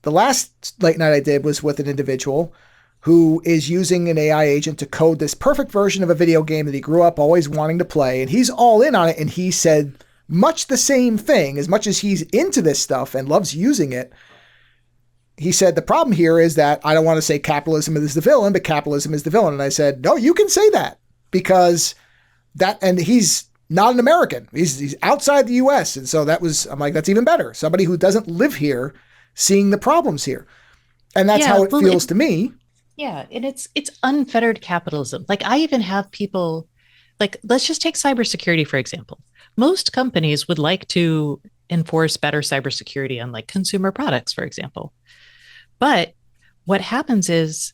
The last late night I did was with an individual who is using an AI agent to code this perfect version of a video game that he grew up always wanting to play. And he's all in on it. And he said much the same thing. As much as he's into this stuff and loves using it, he said, the problem here is that I don't want to say capitalism is the villain, but capitalism is the villain. And I said, no, you can say that, because that, and he's not an American. He's outside the US. And so I'm like, that's even better. Somebody who doesn't live here seeing the problems here. And that's how it feels to me. Yeah. And it's unfettered capitalism. Like, I even have people, like, let's just take cybersecurity, for example. Most companies would like to enforce better cybersecurity on like consumer products, for example. But what happens is,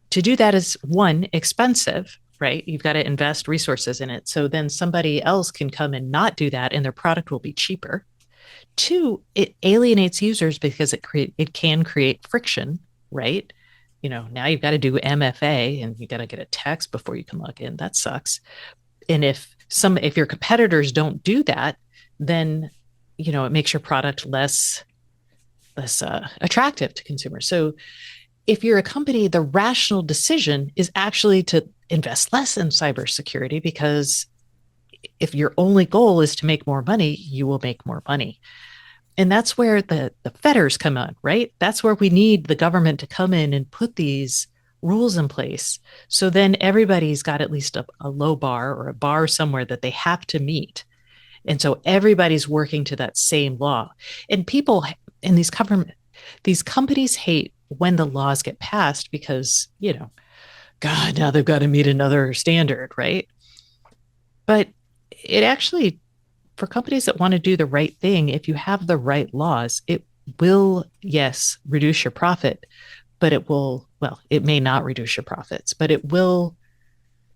to do that is, one, expensive, right? You've got to invest resources in it. So then somebody else can come and not do that and their product will be cheaper. Two, it alienates users because it can create friction, right? Now you've got to do MFA and you got to get a text before you can log in. That sucks. And if your competitors don't do that, then, it makes your product less attractive to consumers. So if you're a company, the rational decision is actually to invest less in cybersecurity, because if your only goal is to make more money, you will make more money. And that's where the fetters come on, right? That's where we need the government to come in and put these rules in place. So then everybody's got at least a low bar or a bar somewhere that they have to meet. And so everybody's working to that same law. And people in these companies hate when the laws get passed because, God, now they've got to meet another standard, right? But it actually, for companies that want to do the right thing, if you have the right laws, it will, yes, reduce your profit, but it may not reduce your profits, but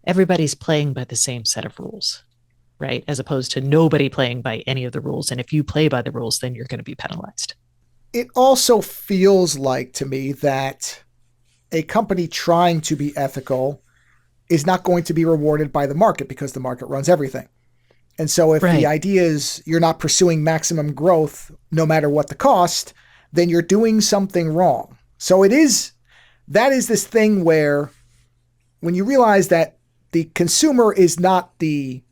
everybody's playing by the same set of rules, right? As opposed to nobody playing by any of the rules. And if you play by the rules, then you're going to be penalized. It also feels like to me that a company trying to be ethical is not going to be rewarded by the market, because the market runs everything. And so if the Right. idea is you're not pursuing maximum growth no matter what the cost, then you're doing something wrong. So that is this thing where when you realize that the consumer is not the,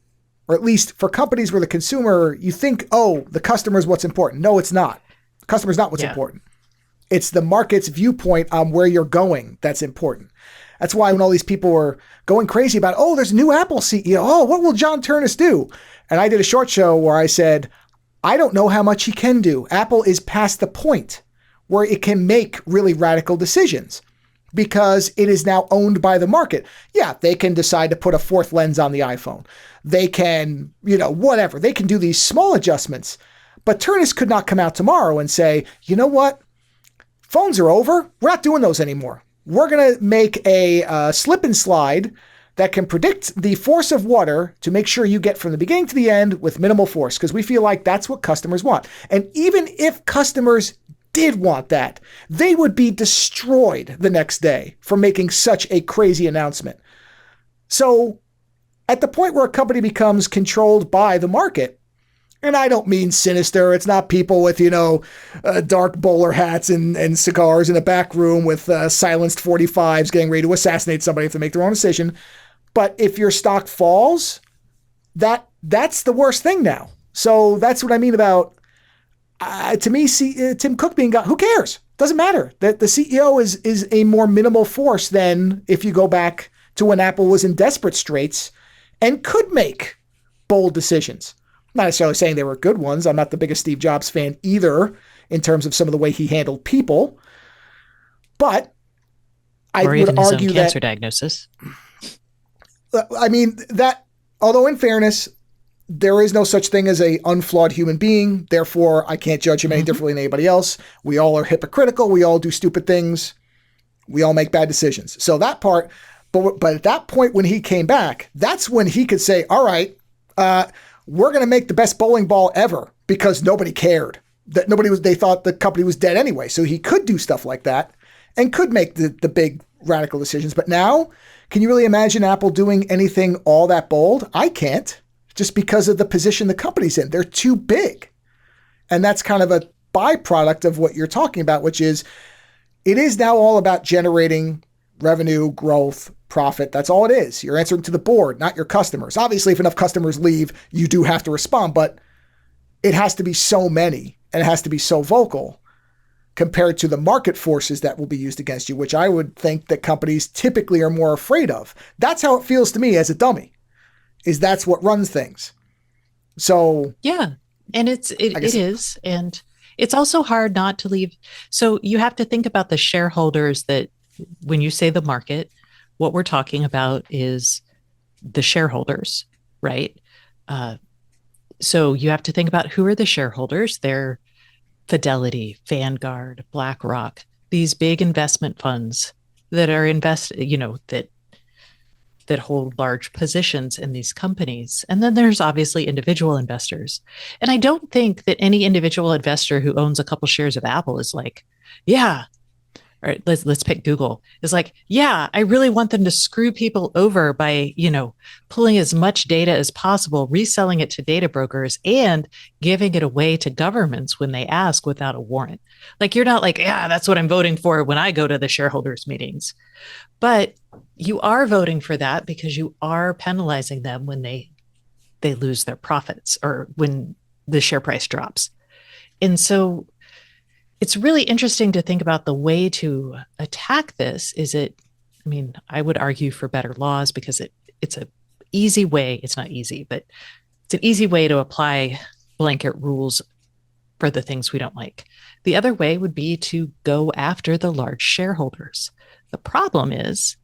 or at least for companies where the consumer, you think, oh, the customer is what's important. No, it's not. The customer is not what's Yeah. important. It's the market's viewpoint on where you're going that's important. That's why when all these people were going crazy about, oh, there's a new Apple CEO. Oh, what will John Ternus do? And I did a short show where I said, I don't know how much he can do. Apple is past the point where it can make really radical decisions because it is now owned by the market. Yeah, they can decide to put a fourth lens on the iPhone. They can, whatever. They can do these small adjustments. But Ternus could not come out tomorrow and say, you know what? Phones are over. We're not doing those anymore. We're going to make a slip and slide that can predict the force of water to make sure you get from the beginning to the end with minimal force, because we feel like that's what customers want. And even if customers did want that, they would be destroyed the next day for making such a crazy announcement. So at the point where a company becomes controlled by the market, and I don't mean sinister. It's not people with, dark bowler hats and cigars in a back room with silenced 45s getting ready to assassinate somebody if they make their own decision. But if your stock falls, that's the worst thing now. So that's what I mean about, to me, Tim Cook being gone. Who cares? Doesn't matter. That the CEO is a more minimal force than if you go back to when Apple was in desperate straits and could make bold decisions. Not necessarily saying they were good ones. I'm not the biggest Steve Jobs fan either in terms of some of the way he handled people. But I Or even would his own argue cancer that, diagnosis. although in fairness, there is no such thing as a unflawed human being. Therefore, I can't judge him any Mm-hmm. differently than anybody else. We all are hypocritical. We all do stupid things. We all make bad decisions. So that part, but at that point when he came back, that's when he could say, all right, we're going to make the best bowling ball ever because nobody cared. They thought the company was dead anyway. So he could do stuff like that and could make the big radical decisions. But now, can you really imagine Apple doing anything all that bold? I can't, just because of the position the company's in. They're too big. And that's kind of a byproduct of what you're talking about, which is it is now all about generating revenue, growth, profit. That's all it is. You're answering to the board, not your customers. Obviously, if enough customers leave, you do have to respond, but it has to be so many and it has to be so vocal compared to the market forces that will be used against you, which I would think that companies typically are more afraid of. That's how it feels to me as a dummy, is that's what runs things. So Yeah. And I it guess, is. And it's also hard not to leave. So you have to think about the shareholders that when you say the market, what we're talking about is the shareholders, right? Uh, so you have to think about who are the shareholders. They're Fidelity, Vanguard, BlackRock, these big investment funds that are that hold large positions in these companies. And then there's obviously individual investors. And I don't think that any individual investor who owns a couple shares of Apple is like, yeah, all right, let's pick Google. Is like, yeah, I really want them to screw people over by, pulling as much data as possible, reselling it to data brokers, and giving it away to governments when they ask without a warrant. Like, you're not like, yeah, that's what I'm voting for when I go to the shareholders meetings. But you are voting for that because you are penalizing them when they lose their profits or when the share price drops. And so it's really interesting to think about the way to attack this. I would argue for better laws because it's a easy way. It's not easy, but it's an easy way to apply blanket rules for the things we don't like. The other way would be to go after the large shareholders. The problem is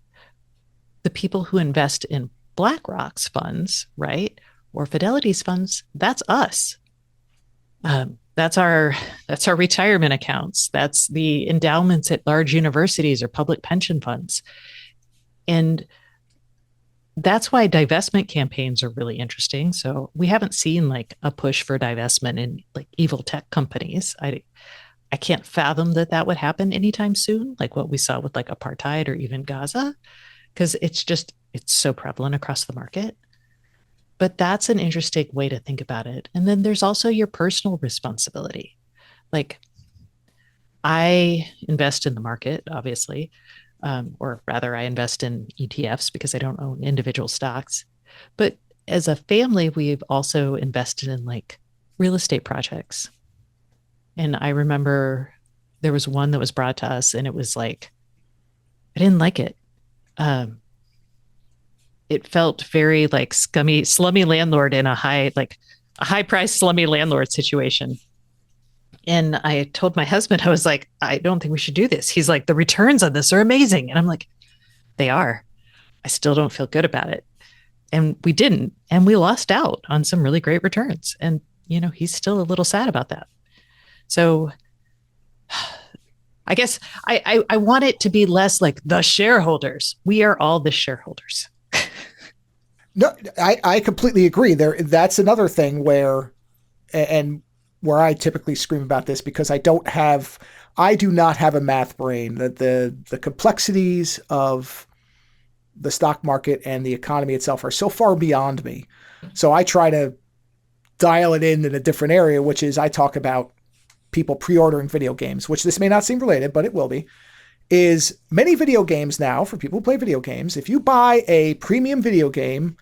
the people who invest in BlackRock's funds, right? Or Fidelity's funds, that's us. That's our retirement accounts. That's the endowments at large universities or public pension funds. And that's why divestment campaigns are really interesting. So we haven't seen like a push for divestment in like evil tech companies. I can't fathom that would happen anytime soon, like what we saw with like apartheid or even Gaza, because it's so prevalent across the market. But that's an interesting way to think about it. And then there's also your personal responsibility. Like, I invest in the market, obviously, or rather, I invest in ETFs because I don't own individual stocks. But as a family, we've also invested in like real estate projects. And I remember there was one that was brought to us, and it was like, I didn't like it. Um, it felt very like scummy, slummy landlord in a high price slummy landlord situation. And I told my husband, I was like, I don't think we should do this. He's like, the returns on this are amazing. And I'm like, they are. I still don't feel good about it. And we didn't. And we lost out on some really great returns. And, he's still a little sad about that. So I guess I want it to be less like the shareholders. We are all the shareholders. No, I completely agree. That's another thing and where I typically scream about this because I do not have a math brain. The complexities of the stock market and the economy itself are so far beyond me. So I try to dial it in a different area, which is I talk about people pre-ordering video games, which this may not seem related, but it will be, is many video games now, for people who play video games, if you buy a premium video game,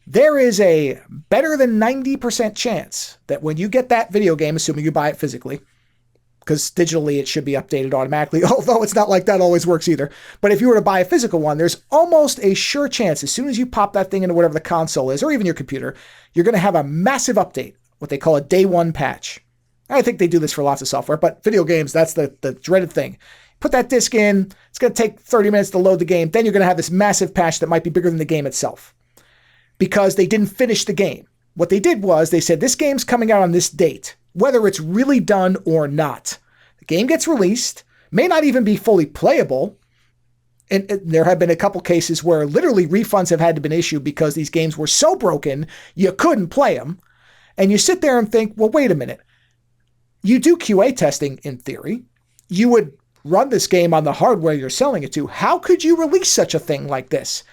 there is a better than 90% chance that when you get that video game, assuming you buy it physically, because digitally it should be updated automatically, although it's not like that always works either. But if you were to buy a physical one, there's almost a sure chance as soon as you pop that thing into whatever the console is, or even your computer, you're going to have a massive update, what they call a day one patch. I think they do this for lots of software, but video games, that's the dreaded thing. Put that disc in, it's going to take 30 minutes to load the game, then you're going to have this massive patch that might be bigger than the game itself because they didn't finish the game. What they did was they said, this game's coming out on this date, whether it's really done or not. The game gets released, may not even be fully playable. And there have been a couple cases where literally refunds have had to be issued because these games were so broken, you couldn't play them. And you sit there and think, well, wait a minute. You do QA testing in theory. You would run this game on the hardware you're selling it to. How could you release such a thing like this?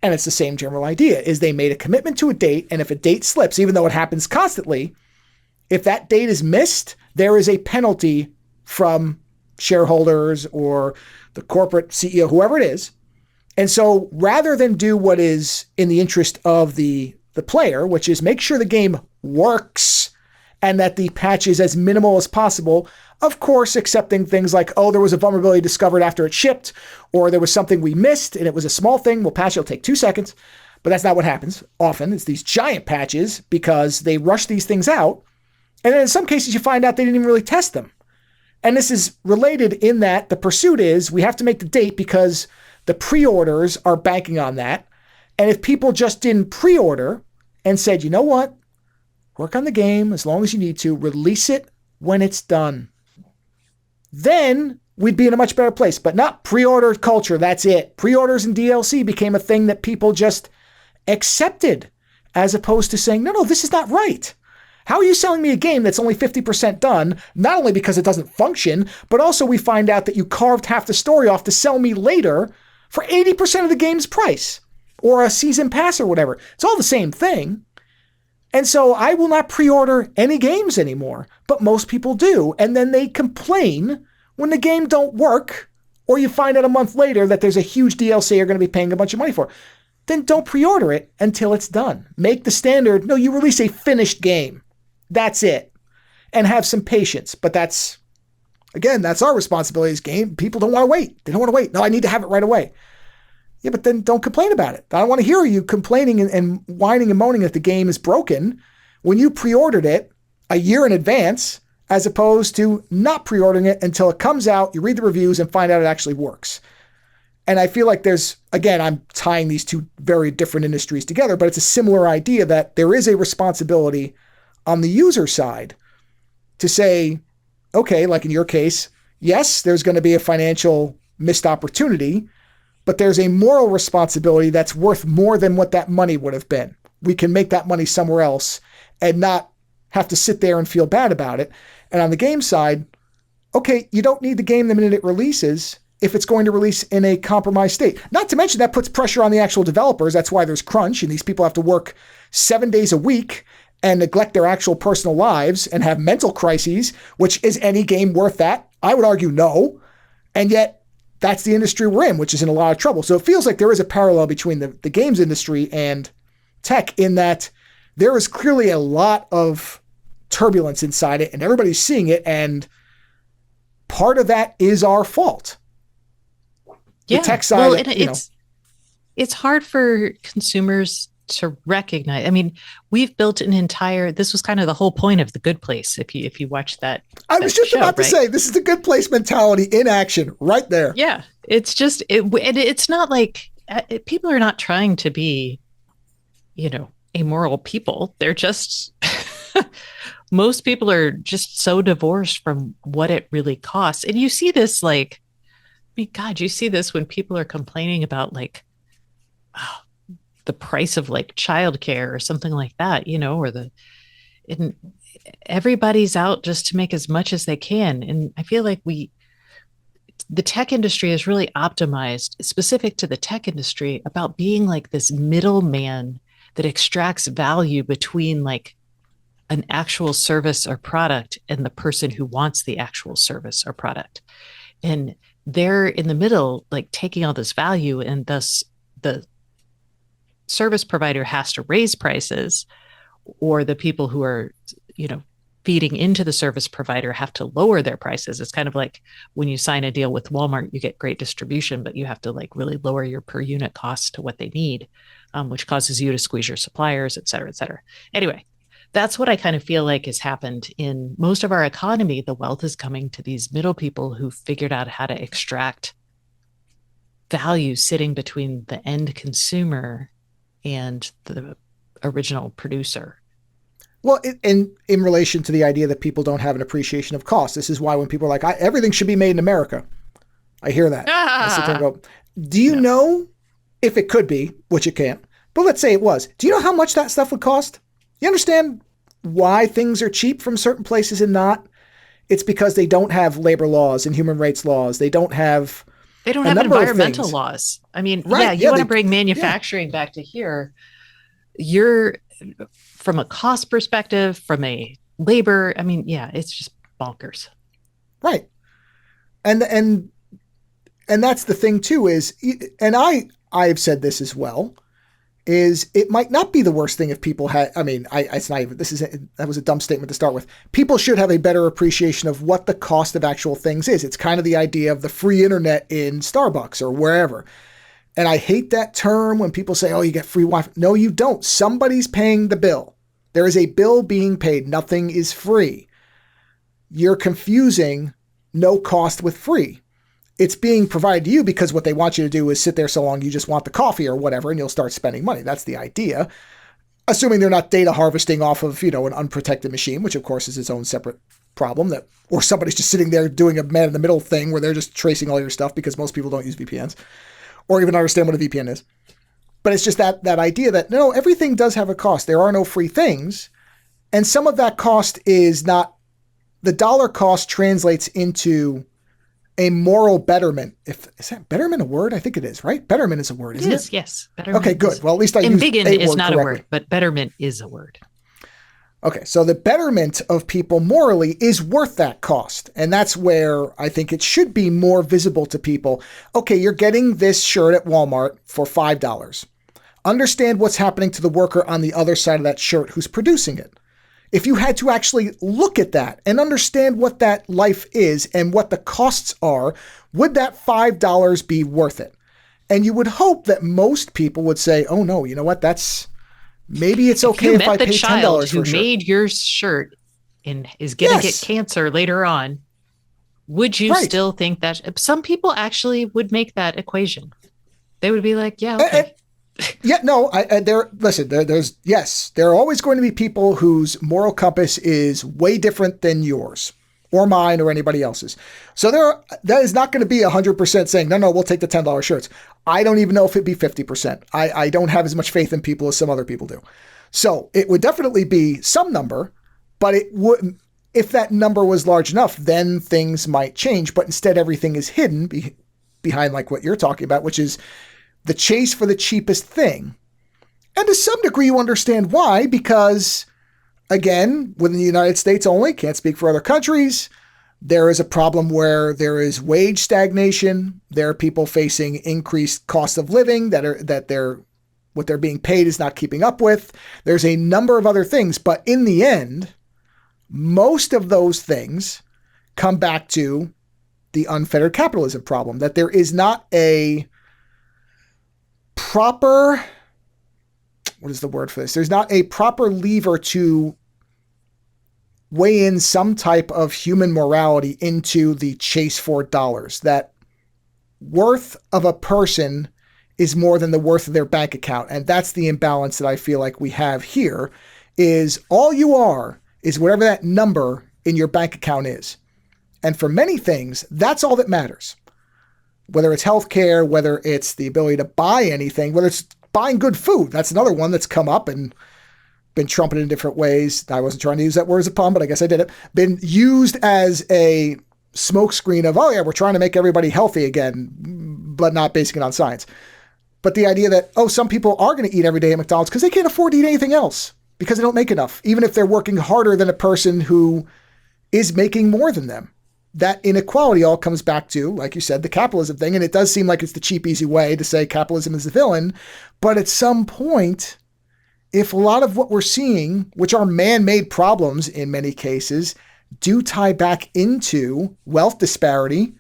And it's the same general idea, is they made a commitment to a date, and if a date slips, even though it happens constantly, if that date is missed, there is a penalty from shareholders or the corporate CEO, whoever it is. And so rather than do what is in the interest of the player, which is make sure the game works and that the patch is as minimal as possible, of course, accepting things like, oh, there was a vulnerability discovered after it shipped, or there was something we missed and it was a small thing, we'll patch it, it'll take 2 seconds. But that's not what happens. Often it's these giant patches because they rush these things out. And then in some cases you find out they didn't even really test them. And this is related in that the pursuit is we have to make the date because the pre-orders are banking on that. And if people just didn't pre-order and said, you know what, work on the game as long as you need to, release it when it's done, then we'd be in a much better place. But not pre-order culture, that's it. Pre-orders and DLC became a thing that people just accepted as opposed to saying, no, this is not right. How are you selling me a game that's only 50% done, not only because it doesn't function, but also we find out that you carved half the story off to sell me later for 80% of the game's price or a season pass or whatever. It's all the same thing. And so I will not pre-order any games anymore, but most people do. And then they complain when the game don't work, or you find out a month later that there's a huge DLC you're going to be paying a bunch of money for. Then don't pre-order it until it's done. Make the standard, no, you release a finished game. That's it. And have some patience. But that's our responsibility as game. People don't want to wait. They don't want to wait. No, I need to have it right away. Yeah, but then don't complain about it. I don't want to hear you complaining and whining and moaning that the game is broken when you pre-ordered it a year in advance, as opposed to not pre-ordering it until it comes out, you read the reviews and find out it actually works. And I feel like I'm tying these two very different industries together, but it's a similar idea that there is a responsibility on the user side to say, okay, like in your case, yes, there's going to be a financial missed opportunity, but there's a moral responsibility that's worth more than what that money would have been. We can make that money somewhere else and not have to sit there and feel bad about it. And on the game side, okay, you don't need the game the minute it releases if it's going to release in a compromised state. Not to mention that puts pressure on the actual developers. That's why there's crunch and these people have to work 7 days a week and neglect their actual personal lives and have mental crises, which is any game worth that? I would argue no. And yet that's the industry we're in, which is in a lot of trouble. So it feels like there is a parallel between the games industry and tech in that there is clearly a lot of turbulence inside it and everybody's seeing it. And part of that is our fault. Yeah. The tech side, well, it's hard for consumers to recognize. I mean, we've built an entire, this was kind of the whole point of The Good Place. If you watch that, I was just about to say, this is the Good Place mentality in action right there. Yeah. It's just, it's not like people are not trying to be, amoral people. They're just, most people are just so divorced from what it really costs. And you see this like, I mean, God, you see this when people are complaining about like, the price of like childcare or something like that, and everybody's out just to make as much as they can. And I feel like the tech industry is really optimized specific to the tech industry about being like this middleman that extracts value between like an actual service or product and the person who wants the actual service or product. And they're in the middle, like taking all this value, and thus the service provider has to raise prices, or the people who are, feeding into the service provider have to lower their prices. It's kind of like when you sign a deal with Walmart, you get great distribution, but you have to like really lower your per unit costs to what they need, which causes you to squeeze your suppliers, et cetera, et cetera. Anyway, that's what I kind of feel like has happened in most of our economy. The wealth is coming to these middle people who figured out how to extract value sitting between the end consumer and the original producer. Well, in relation to the idea that people don't have an appreciation of cost, this is why when people are like, everything should be made in America, I hear that. I sit there and go, do you know if it could be, which it can't, but let's say it was, do you know how much that stuff would cost? You understand why things are cheap from certain places and not? It's because they don't have labor laws and human rights laws. They don't have environmental laws. I mean, right, you want to bring manufacturing back to here. You're from a cost perspective, from a labor. I mean, it's just bonkers. Right. And that's the thing too is, and I've said this as well, is it might not be the worst thing if people had, it's not even, that was a dumb statement to start with. People should have a better appreciation of what the cost of actual things is. It's kind of the idea of the free internet in Starbucks or wherever. And I hate that term when people say, oh, you get free Wi-Fi. No, you don't. Somebody's paying the bill. There is a bill being paid. Nothing is free. You're confusing no cost with free. It's being provided to you because what they want you to do is sit there so long you just want the coffee or whatever, and you'll start spending money. That's the idea. Assuming they're not data harvesting off of, an unprotected machine, which of course is its own separate problem, or somebody's just sitting there doing a man in the middle thing where they're just tracing all your stuff because most people don't use VPNs or even understand what a VPN is. But it's just that idea that, no, everything does have a cost. There are no free things. And some of that cost is not, the dollar cost translates into a moral betterment. Is that betterment a word? I think it is, right? Betterment is a word, isn't it? Yes. Betterment okay, good. Well, at least I used Embiggen a is word not correctly. a word, but betterment is a word. Okay, so the betterment of people morally is worth that cost. And that's where I think it should be more visible to people. Okay, you're getting this shirt at Walmart for $5. Understand what's happening to the worker on the other side of that shirt who's producing it. If you had to actually look at that and understand what that life is and what the costs are, would that $5 be worth it? And you would hope that most people would say, oh no, you know what, maybe it's okay if I pay $10 for a shirt. The child who made your shirt and is going to get cancer later on, would you still think that? Some people actually would make that equation. They would be like, yeah, okay. There are always going to be people whose moral compass is way different than yours or mine or anybody else's. So that is not going to be 100% saying, no, we'll take the $10 shirts. I don't even know if it'd be 50%. I don't have as much faith in people as some other people do. So it would definitely be some number, but it wouldn't. If that number was large enough, then things might change. But instead, everything is hidden behind like what you're talking about, which is the chase for the cheapest thing. And to some degree, you understand why, because, again, within the United States only, can't speak for other countries, there is a problem where there is wage stagnation. There are people facing increased cost of living that they're what they're being paid is not keeping up with. There's a number of other things, but in the end, most of those things come back to the unfettered capitalism problem, that there is not a proper, what is the word for this? There's not a proper lever to weigh in some type of human morality into the chase for dollars. That worth of a person is more than the worth of their bank account. And that's the imbalance that I feel like we have here is all you are is whatever that number in your bank account is. And for many things, that's all that matters. Whether it's healthcare, whether it's the ability to buy anything, whether it's buying good food. That's another one that's come up and been trumpeted in different ways. I wasn't trying to use that word as a pun, but I guess I did it. Been used as a smokescreen of, oh yeah, we're trying to make everybody healthy again, but not basing it on science. But the idea that, oh, some people are going to eat every day at McDonald's because they can't afford to eat anything else because they don't make enough, even if they're working harder than a person who is making more than them. That inequality all comes back to, like you said, the capitalism thing. And it does seem like it's the cheap, easy way to say capitalism is the villain. But at some point, if a lot of what we're seeing, which are man-made problems in many cases, do tie back into wealth disparity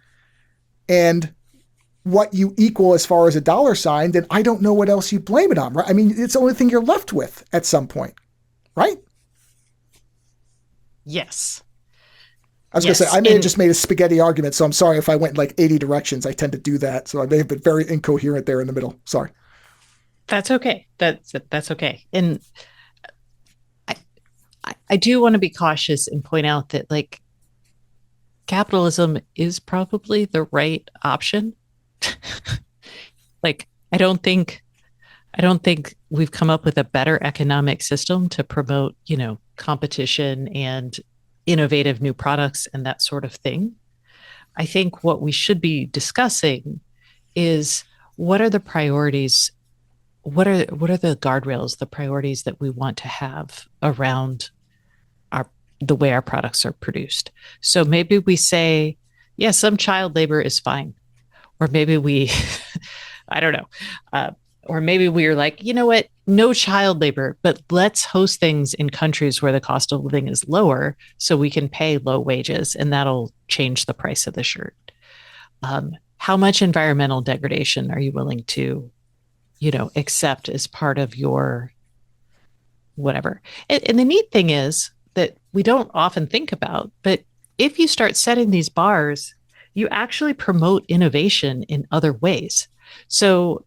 and what you equal as far as a dollar sign, then I don't know what else you blame it on, right? I mean, it's the only thing you're left with at some point, right? Yes. I was going to say, I may have just made a spaghetti argument, so I'm sorry if I went in like 80 directions. I tend to do that, so I may have been very incoherent there in the middle. Sorry. That's okay. That's okay. And I do want to be cautious and point out that like capitalism is probably the right option. Like I don't think we've come up with a better economic system to promote, competition and innovative new products and that sort of thing. I think what we should be discussing is what are the priorities, what are the guardrails, the priorities that we want to have around our the way our products are produced. So maybe we say, yeah, some child labor is fine. Or maybe we I don't know. Or maybe we're like, you know what? No child labor, but let's host things in countries where the cost of living is lower so we can pay low wages and that'll change the price of the shirt. How much environmental degradation are you willing to, accept as part of your whatever? And the neat thing is that we don't often think about, but if you start setting these bars, you actually promote innovation in other ways. So,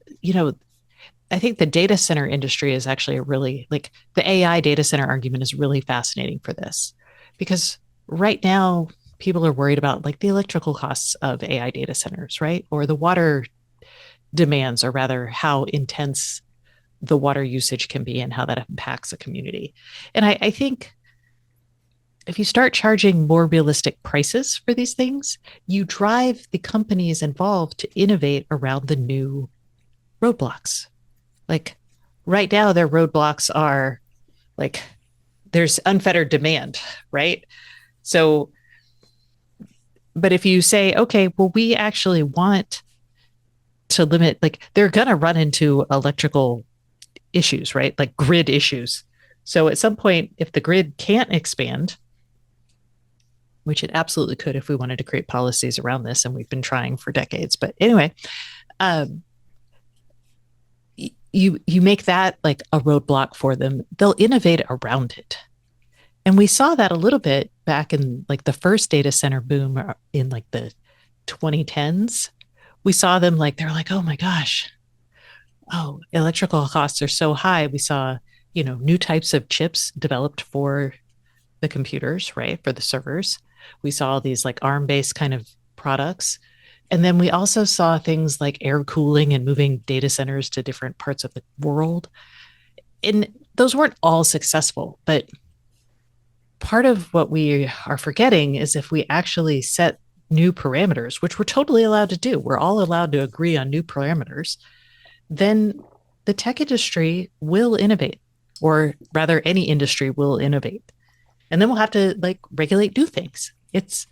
I think the data center industry is actually a really like the AI data center argument is really fascinating for this because right now people are worried about like the electrical costs of AI data centers, right? Or the water demands, or rather how intense the water usage can be and how that impacts a community. And I think if you start charging more realistic prices for these things, you drive the companies involved to innovate around the new roadblocks. Like right now, their roadblocks are like there's unfettered demand, right? So, but if you say, okay, well, we actually want to limit, like they're going to run into electrical issues, right? Like grid issues. So at some point, if the grid can't expand, which it absolutely could if we wanted to create policies around this, and we've been trying for decades. But anyway, um, you make that like a roadblock for them. They'll innovate around it. And we saw that a little bit back in like the first data center boom in like the 2010s. We saw them like they're like, oh my gosh, oh, electrical costs are so high. We saw, new types of chips developed for the computers, right? For the servers. We saw these like ARM-based kind of products. And then we also saw things like air cooling and moving data centers to different parts of the world. And those weren't all successful, but part of what we are forgetting is if we actually set new parameters, which we're totally allowed to do, we're all allowed to agree on new parameters, then the tech industry will innovate, or rather, any industry will innovate. And then we'll have to like regulate new things. It's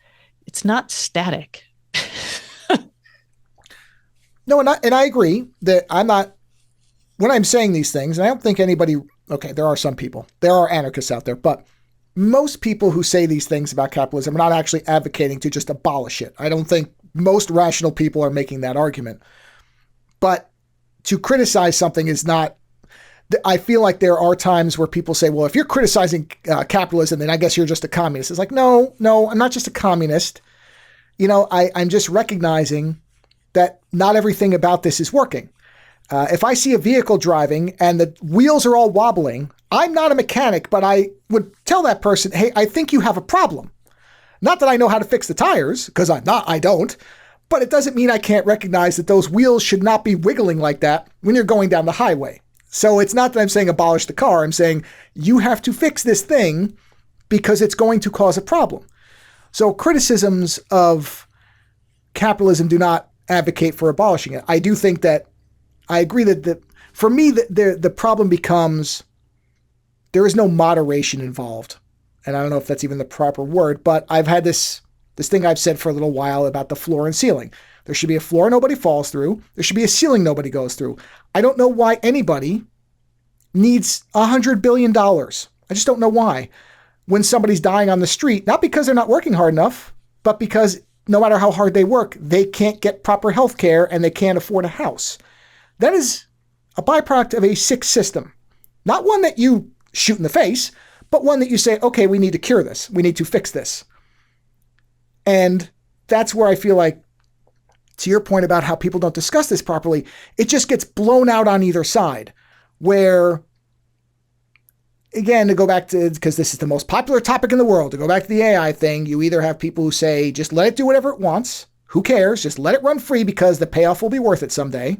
not static. No, and I agree that I'm not, when I'm saying these things, and I don't think anybody, okay, there are some people, there are anarchists out there, but most people who say these things about capitalism are not actually advocating to just abolish it. I don't think most rational people are making that argument. But to criticize something is not, I feel like there are times where people say, well, if you're criticizing capitalism, then I guess you're just a communist. It's like, no, I'm not just a communist. I'm just recognizing that not everything about this is working. If I see a vehicle driving and the wheels are all wobbling, I'm not a mechanic, but I would tell that person, hey, I think you have a problem. Not that I know how to fix the tires, because I don't, but it doesn't mean I can't recognize that those wheels should not be wiggling like that when you're going down the highway. So it's not that I'm saying abolish the car. I'm saying you have to fix this thing because it's going to cause a problem. So criticisms of capitalism do not advocate for abolishing it. I do think that I agree that for me, the problem becomes there is no moderation involved. And I don't know if that's even the proper word, but I've had this thing I've said for a little while about the floor and ceiling. There should be a floor nobody falls through. There should be a ceiling nobody goes through. I don't know why anybody needs $100 billion. I just don't know why. When somebody's dying on the street, not because they're not working hard enough, but because no matter how hard they work, they can't get proper health care and they can't afford a house. That is a byproduct of a sick system. Not one that you shoot in the face, but one that you say, okay, we need to cure this. We need to fix this. And that's where I feel like, to your point about how people don't discuss this properly, it just gets blown out on either side. Where, again, to go back to, because this is the most popular topic in the world, to go back to the AI thing, you either have people who say, just let it do whatever it wants. Who cares? Just let it run free because the payoff will be worth it someday,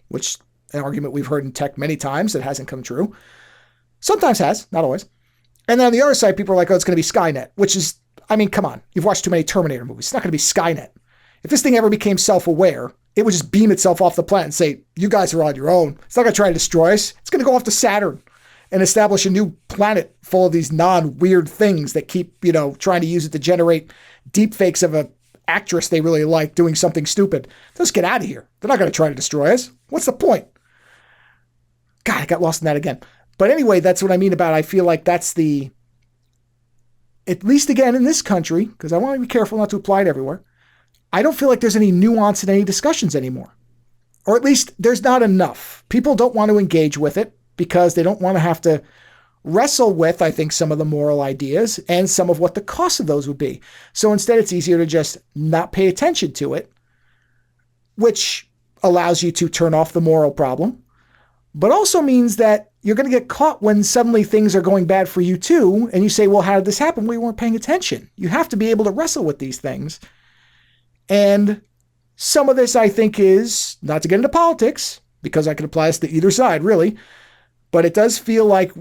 which an argument we've heard in tech many times that hasn't come true. Sometimes has, not always. And then on the other side, people are like, oh, it's going to be Skynet, which is, I mean, come on. You've watched too many Terminator movies. It's not going to be Skynet. If this thing ever became self-aware, it would just beam itself off the planet and say, you guys are on your own. It's not going to try to destroy us. It's going to go off to Saturn and establish a new planet full of these non-weird things that keep, trying to use it to generate deep fakes of a actress they really like doing something stupid. Let's get out of here. They're not going to try to destroy us. What's the point? God, I got lost in that again. But anyway, that's what I mean about I feel like that's the, at least again in this country, because I want to be careful not to apply it everywhere, I don't feel like there's any nuance in any discussions anymore. Or at least there's not enough. People don't want to engage with it because they don't want to have to wrestle with, I think, some of the moral ideas and some of what the cost of those would be. So instead, it's easier to just not pay attention to it, which allows you to turn off the moral problem, but also means that you're going to get caught when suddenly things are going bad for you too. And you say, well, how did this happen? Well, you weren't paying attention. You have to be able to wrestle with these things. And some of this, I think, is not to get into politics, because I can apply this to either side, really. But it does feel like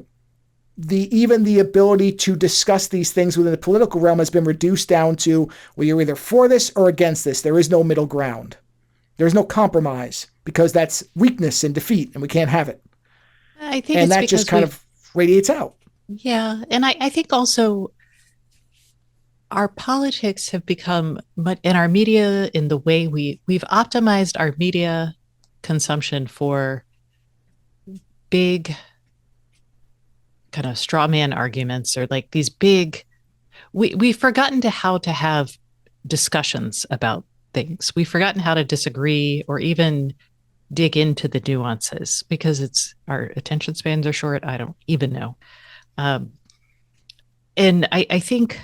even the ability to discuss these things within the political realm has been reduced down to, well, you're either for this or against this. There is no middle ground. There's no compromise, because that's weakness and defeat, and we can't have it. I think And it's that just because kind of radiates out. yeah. And I think also our politics have become, in our media, in the way we've optimized our media consumption for big kind of straw man arguments, or like these big, we've forgotten how to have discussions about things. We've forgotten how to disagree or even dig into the nuances, because our attention spans are short. I don't even know. And I think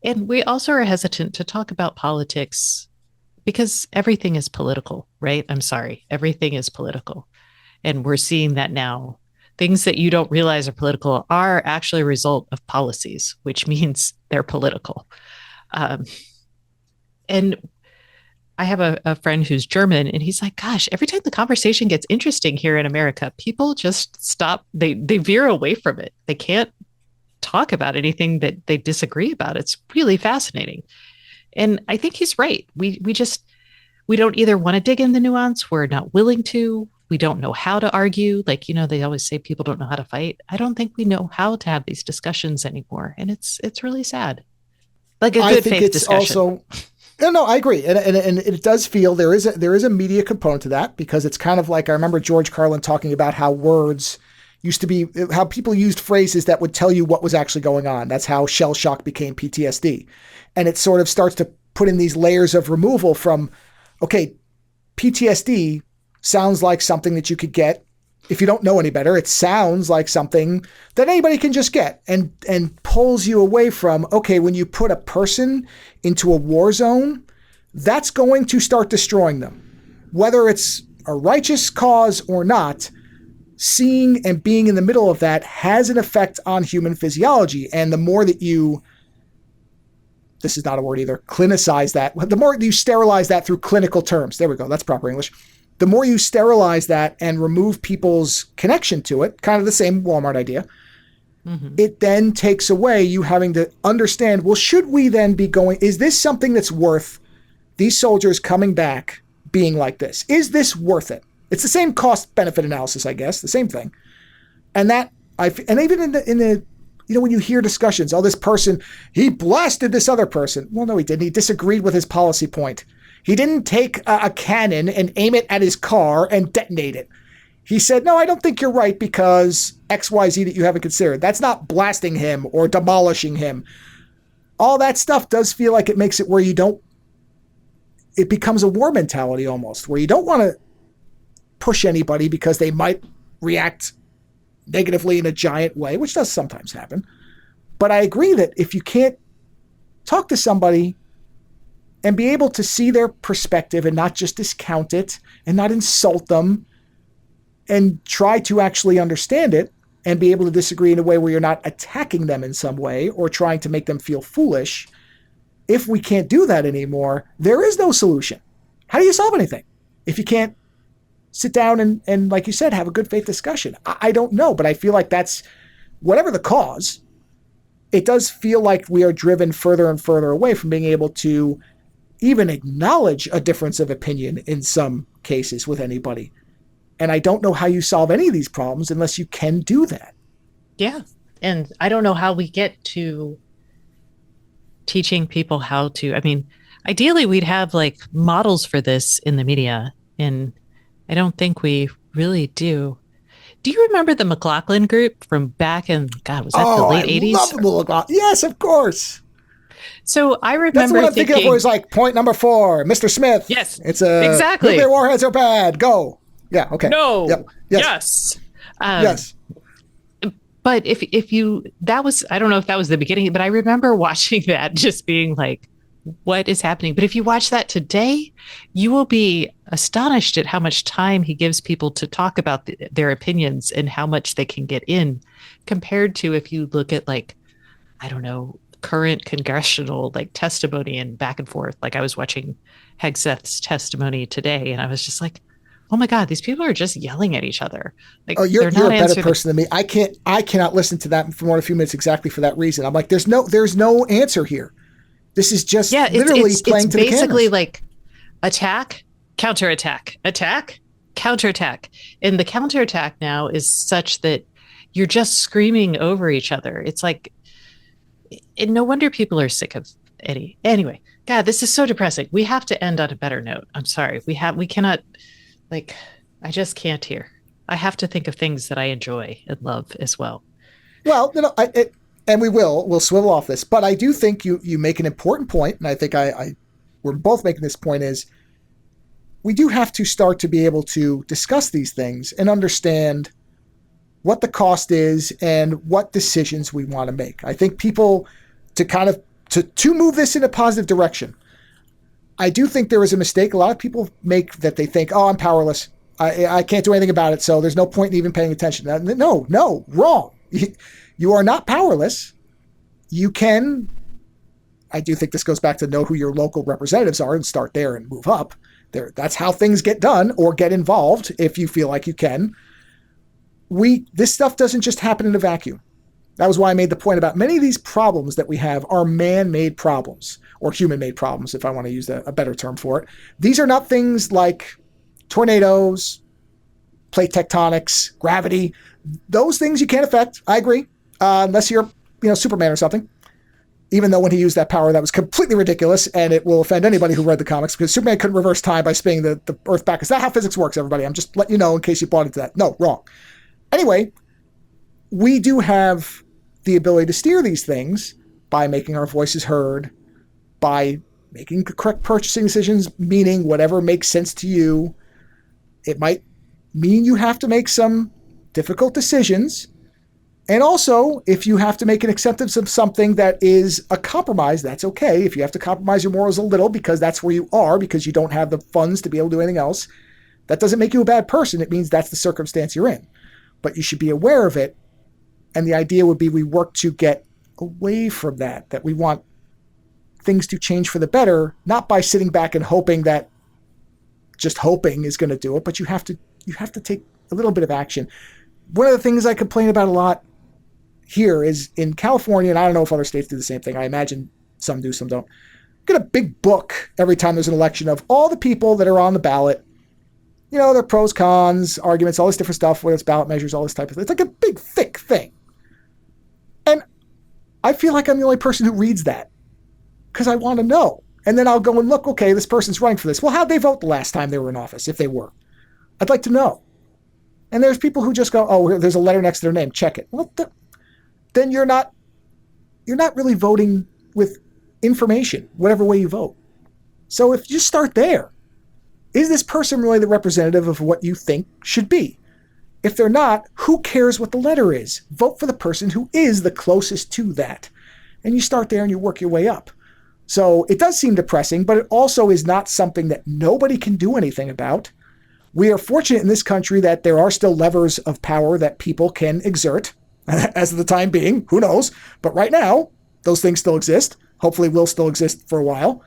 and we also are hesitant to talk about politics because everything is political, right? I'm sorry. Everything is political. And we're seeing that now. Things that you don't realize are political are actually a result of policies, which means they're political. And I have a friend who's German, and he's like, gosh, every time the conversation gets interesting here in America, people just stop. They veer away from it. They can't talk about anything that they disagree about. It's really fascinating. And I think he's right. We don't either want to dig in the nuance. We're not willing to. we don't know how to argue. Like, they always say people don't know how to fight. I don't think we know how to have these discussions anymore. And it's really sad. Like a I good think faith it's discussion. also no, I agree, and it does feel there is a media component to that because it's kind of like I remember George Carlin talking about how words used to be how people used phrases that would tell you what was actually going on. That's how shell shock became PTSD, and it sort of starts to put in these layers of removal from okay, PTSD sounds like something that you could get if you don't know any better. It sounds like something that anybody can just get and pulls you away from, okay, when you put a person into a war zone, that's going to start destroying them. Whether it's a righteous cause or not, seeing and being in the middle of that has an effect on human physiology. And the more that you, this is not a word either, clinicize that, the more you sterilize that through clinical terms, there we go, that's proper English. The more you sterilize that and remove people's connection to it, kind of the same Walmart idea, it then takes away you having to understand, well, should we then be going, is this something that's worth these soldiers coming back being like this? Is this worth it? It's the same cost benefit analysis, I guess, the same thing. And and even in the when you hear discussions, oh, this person, he blasted this other person. Well, no, he didn't. He disagreed with his policy point. He didn't take a cannon and aim it at his car and detonate it. He said, no, I don't think you're right because XYZ that you haven't considered. That's not blasting him or demolishing him. All that stuff does feel like it makes it where it becomes a war mentality almost, where you don't want to push anybody because they might react negatively in a giant way, which does sometimes happen. But I agree that if you can't talk to somebody and be able to see their perspective and not just discount it and not insult them and try to actually understand it and be able to disagree in a way where you're not attacking them in some way or trying to make them feel foolish, if we can't do that anymore, there is no solution. How do you solve anything if you can't sit down and like you said, have a good faith discussion? I don't know, but I feel like that's, whatever the cause, it does feel like we are driven further and further away from being able to even acknowledge a difference of opinion in some cases with anybody. And I don't know how you solve any of these problems unless you can do that. Yeah. And I don't know how we get to teaching people how to, I mean, ideally we'd have like models for this in the media, and I don't think we really do. Do you remember the McLaughlin group from back in, God, was that the Oh, I late love 80s? the Bulldog. Yes, of course. So I That's the one remember I'm thinking of where thinking, it's like point number 4, Mr. Smith. yes, It's a nuclear exactly. warheads are bad. Go. Yeah. Okay. Yep. No, Yes. yes. Um, Yes. but if you, that was, I don't know if that was the beginning, but I remember watching that just being like, what is happening? But if you watch that today, you will be astonished at how much time he gives people to talk about their opinions and how much they can get in compared to if you look at like, I don't know, current congressional like testimony and back and forth. Like I was watching Hegseth's testimony today and I was just like, oh my God, these people are just yelling at each other. Oh, Like you're they're you're not a better answering. person than me. I cannot listen to that for more than a few minutes exactly for that reason. I'm like, there's no answer here. This is just Yeah, it's literally it's it's playing to the basically cameras. like attack, counterattack, attack, counterattack. And the counterattack now is such that you're just screaming over each other. It's like, and no wonder people are sick of Eddie. Anyway, God, this is so depressing. We have to end on a better note. I'm sorry. We cannot, like, I just can't here. I have to think of things that I enjoy and love as well. Well, and we'll swivel off this, but I do think you make an important point, and I think we're both making this point is we do have to start to be able to discuss these things and understand what the cost is and what decisions we want to make. I think people to kind of to move this in a positive direction. I do think there is a mistake a lot of people make that they think, oh, I'm powerless. I can't do anything about it, so there's no point in even paying attention. No, wrong. You are not powerless. You can, I do think this goes back to know who your local representatives are and start there and move up. That's how things get done or get involved if you feel like you can. This stuff doesn't just happen in a vacuum. That was why I made the point about many of these problems that we have are man-made problems or human-made problems, if I want to use a better term for it. These are not things like tornadoes, plate tectonics, gravity. Those things you can't affect. I agree. Unless you're, Superman or something. Even though when he used that power, that was completely ridiculous, and it will offend anybody who read the comics, because Superman couldn't reverse time by spinning the Earth back. Is that how physics works, everybody? I'm just letting you know in case you bought into that. No, wrong. Anyway, we do have the ability to steer these things by making our voices heard, by making correct purchasing decisions, meaning whatever makes sense to you. It might mean you have to make some difficult decisions. And also, if you have to make an acceptance of something that is a compromise, that's okay. If you have to compromise your morals a little because that's where you are, because you don't have the funds to be able to do anything else, that doesn't make you a bad person. It means that's the circumstance you're in. But you should be aware of it. And the idea would be we work to get away from that we want things to change for the better, not by sitting back and hoping that just hoping is going to do it, but you have to take a little bit of action. One of the things I complain about a lot here is in California, and I don't know if other states do the same thing. I imagine some do, some don't. Get a big book every time there's an election of all the people that are on the ballot. Their pros, cons, arguments, all this different stuff, whether it's ballot measures, all this type of thing. It's like a big, thick thing. And I feel like I'm the only person who reads that because I want to know. And then I'll go and look, okay, this person's running for this. Well, how'd they vote the last time they were in office, if they were? I'd like to know. And there's people who just go, oh, there's a letter next to their name, check it. Well, then you're not really voting with information, whatever way you vote. So if you just start there, is this person really the representative of what you think should be? If they're not, who cares what the letter is? Vote for the person who is the closest to that. And you start there and you work your way up. So it does seem depressing, but it also is not something that nobody can do anything about. We are fortunate in this country that there are still levers of power that people can exert, as of the time being, who knows? But right now, those things still exist. Hopefully will still exist for a while.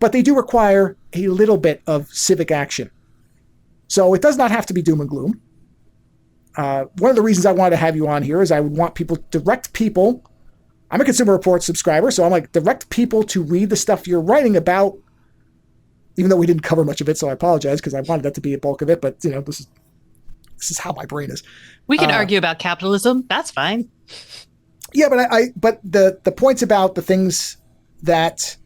But they do require a little bit of civic action. So it does not have to be doom and gloom. One of the reasons I wanted to have you on here is I would want direct people. I'm a Consumer Reports subscriber, so I'm like, direct people to read the stuff you're writing about, even though we didn't cover much of it, so I apologize because I wanted that to be a bulk of it, but this is how my brain is. We can argue about capitalism. That's fine. Yeah, but the points about the things that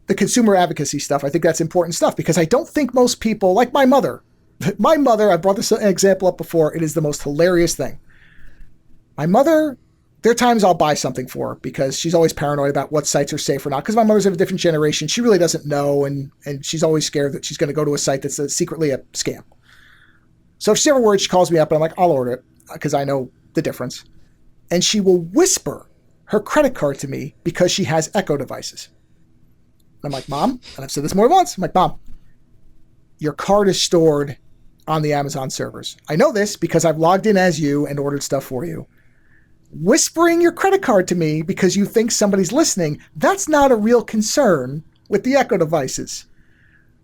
the consumer advocacy stuff, I think that's important stuff because I don't think most people, like my mother, I brought this example up before. It is the most hilarious thing. My mother, there are times I'll buy something for her because she's always paranoid about what sites are safe or not. Because my mother's of a different generation. She really doesn't know. And she's always scared that she's going to go to a site that's secretly a scam. So if she's ever worried, she calls me up and I'm like, I'll order it because I know the difference. And she will whisper her credit card to me because she has Echo devices. And I'm like, Mom, and I've said this more than once. I'm like, Mom, your card is stored on the Amazon servers. I know this because I've logged in as you and ordered stuff for you. Whispering your credit card to me because you think somebody's listening, that's not a real concern with the Echo devices.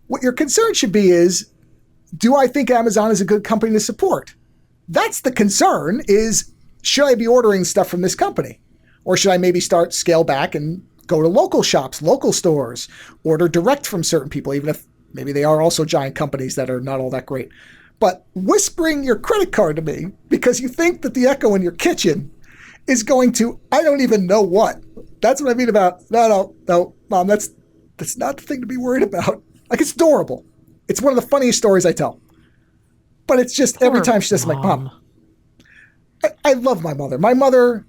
What your concern should be is, do I think Amazon is a good company to support? That's the concern is, should I be ordering stuff from this company? Or should I maybe scale back and go to local shops, local stores, order direct from certain people, even if maybe they are also giant companies that are not all that great. But whispering your credit card to me because you think that the Echo in your kitchen is going to, I don't even know what. That's what I mean about, no, Mom, that's not the thing to be worried about. Like, it's adorable. It's one of the funniest stories I tell. But it's just, every time she's just like, Mom. I love my mother. My mother,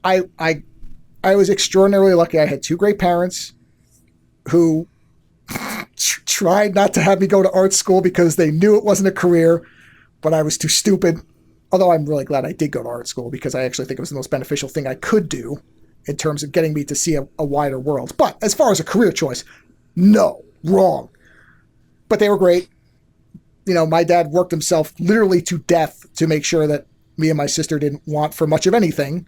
I was extraordinarily lucky. I had two great parents who tried not to have me go to art school because they knew it wasn't a career, but I was too stupid. Although I'm really glad I did go to art school because I actually think it was the most beneficial thing I could do in terms of getting me to see a wider world. But as far as a career choice, no, wrong. But they were great. My dad worked himself literally to death to make sure that me and my sister didn't want for much of anything.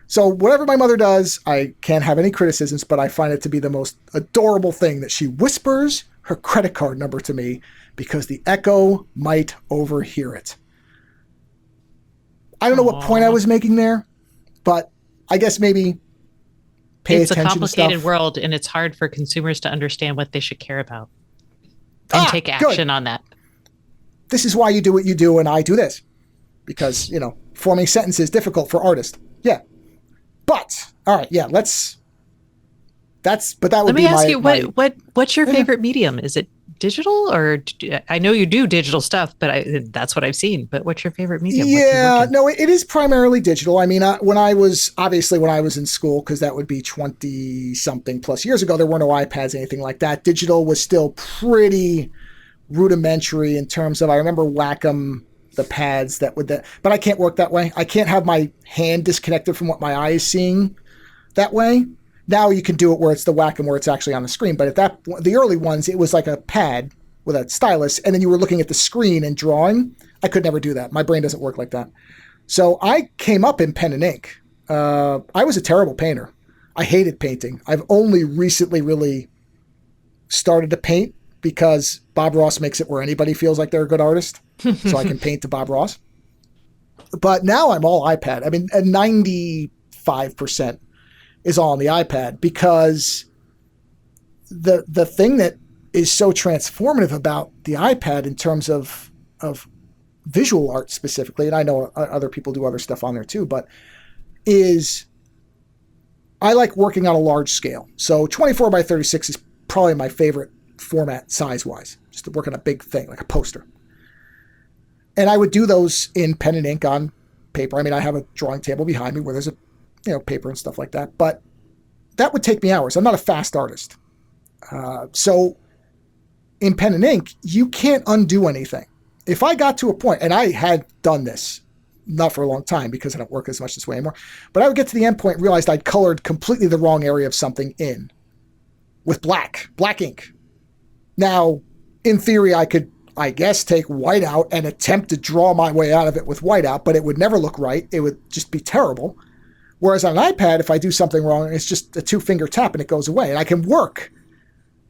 So whatever my mother does, I can't have any criticisms, but I find it to be the most adorable thing that she whispers her credit card number to me because the Echo might overhear it. I don't know what point I was making there, but I guess maybe pay it's attention to stuff. It's a complicated world, and it's hard for consumers to understand what they should care about and take action on that. this is why you do what you do and I do this. Because, forming sentences is difficult for artists. Yeah. But, all right, yeah, but that would Let me be ask my, you, my, what's your yeah. favorite medium? Is it digital or I know you do digital stuff, but that's what I've seen. But what's your favorite medium? What do you work Yeah, in? no, it is primarily digital. I mean, when I was in school, because that would be 20 something plus years ago, there were no iPads, anything like that. Digital was still pretty rudimentary in terms of, I remember Wacom, the pads but I can't work that way. I can't have my hand disconnected from what my eye is seeing that way. Now you can do it where it's the Wacom where it's actually on the screen. But the early ones, it was like a pad with a stylus, and then you were looking at the screen and drawing. I could never do that. My brain doesn't work like that. So I came up in pen and ink. I was a terrible painter. I hated painting. I've only recently really started to paint because Bob Ross makes it where anybody feels like they're a good artist. So I can paint to Bob Ross. But now I'm all iPad. I mean, 95% is all on the iPad because the thing that is so transformative about the iPad in terms of visual art specifically, and I know other people do other stuff on there too, but is I like working on a large scale. So 24 by 36 is probably my favorite format size-wise, just to work on a big thing, like a poster. And I would do those in pen and ink on paper. I mean, I have a drawing table behind me where there's paper and stuff like that, but that would take me hours. I'm not a fast artist. So in pen and ink, you can't undo anything. If I got to a point, and I had done this, not for a long time because I don't work as much this way anymore, but I would get to the end point and realized I'd colored completely the wrong area of something in with black ink. Now, in theory, I could, I guess, take white out and attempt to draw my way out of it with white out, but it would never look right. It would just be terrible. Whereas on an iPad, if I do something wrong, it's just a 2-finger tap and it goes away. And I can work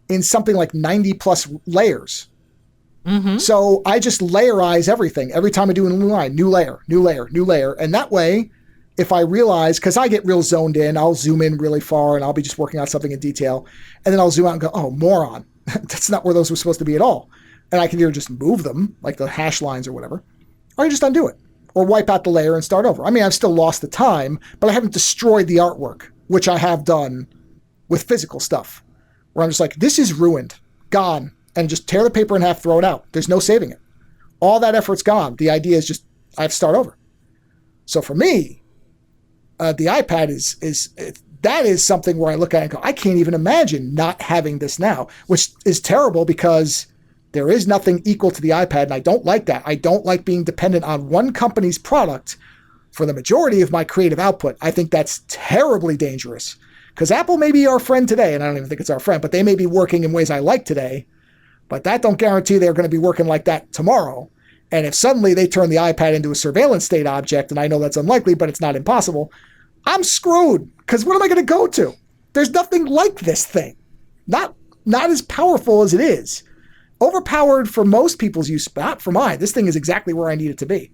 in something like 90 plus layers. Mm-hmm. So I just layerize everything. Every time I do a new line, new layer, new layer, new layer. And that way, if I realize, because I get real zoned in, I'll zoom in really far and I'll be just working on something in detail. And then I'll zoom out and go, oh, moron. That's not where those were supposed to be at all. And I can either just move them, like the hash lines or whatever, or I just undo it. Or wipe out the layer and start over. I mean, I've still lost the time, but I haven't destroyed the artwork, which I have done with physical stuff, where I'm just like, this is ruined, gone, and just tear the paper in half, throw it out. There's no saving it. All that effort's gone. The idea is just, I have to start over. So for me, the iPad that is something where I look at it and go, I can't even imagine not having this now, which is terrible because there is nothing equal to the iPad, and I don't like that. I don't like being dependent on one company's product for the majority of my creative output. I think that's terribly dangerous because Apple may be our friend today, and I don't even think it's our friend, but they may be working in ways I like today, but that don't guarantee they're going to be working like that tomorrow. And if suddenly they turn the iPad into a surveillance state object, and I know that's unlikely, but it's not impossible, I'm screwed because what am I going to go to? There's nothing like this thing. Not as powerful as it is. Overpowered for most people's use, but not for mine. This thing is exactly where I need it to be.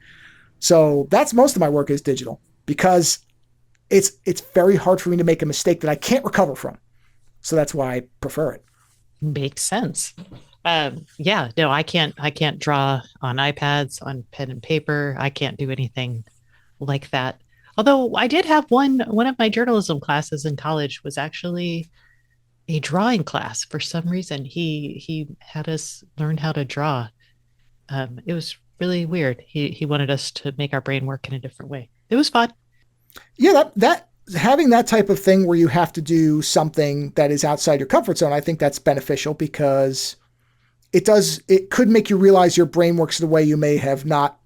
So that's most of my work is digital because it's very hard for me to make a mistake that I can't recover from. So that's why I prefer it. Makes sense. Yeah, no, I can't draw on iPads, on pen and paper. I can't do anything like that. Although I did have one of my journalism classes in college was actually a drawing class. For some reason, he had us learn how to draw. It was really weird. He wanted us to make our brain work in a different way. It was fun. Yeah, that having that type of thing where you have to do something that is outside your comfort zone, I think that's beneficial because it could make you realize your brain works the way you may have not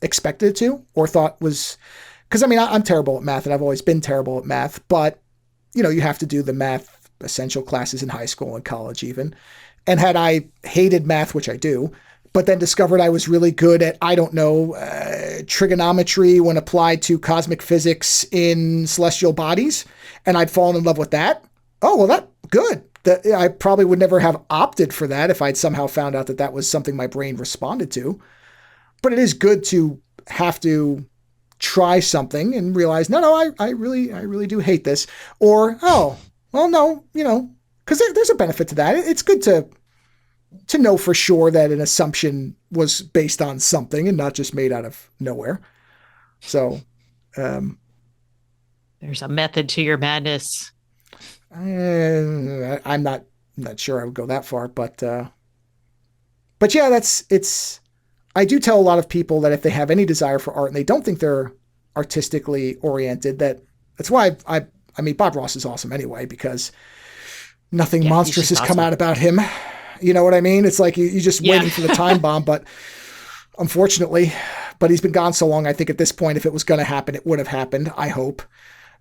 expected it to or thought was, because I mean, I'm terrible at math and I've always been terrible at math, but you have to do the math essential classes in high school and college even. And had I hated math, which I do, but then discovered I was really good at, I don't know, trigonometry when applied to cosmic physics in celestial bodies, and I'd fallen in love with that. Oh, well, that's good. I probably would never have opted for that if I'd somehow found out that that was something my brain responded to. But it is good to have to try something and realize, no, I really do hate this. Or, oh, well, no, because there's a benefit to that. It's good to to know for sure that an assumption was based on something and not just made out of nowhere. So, um, There's a method to your madness. I'm not sure I would go that far, but yeah, that's it's. I do tell a lot of people that if they have any desire for art and they don't think they're artistically oriented, that's why I mean Bob Ross is awesome anyway because nothing Yeah, he's monstrous just has come awesome. out about him. You know what I mean? It's like you're just Yeah. waiting for the time bomb, but unfortunately, but he's been gone so long. I think at this point, if it was going to happen, it would have happened. I hope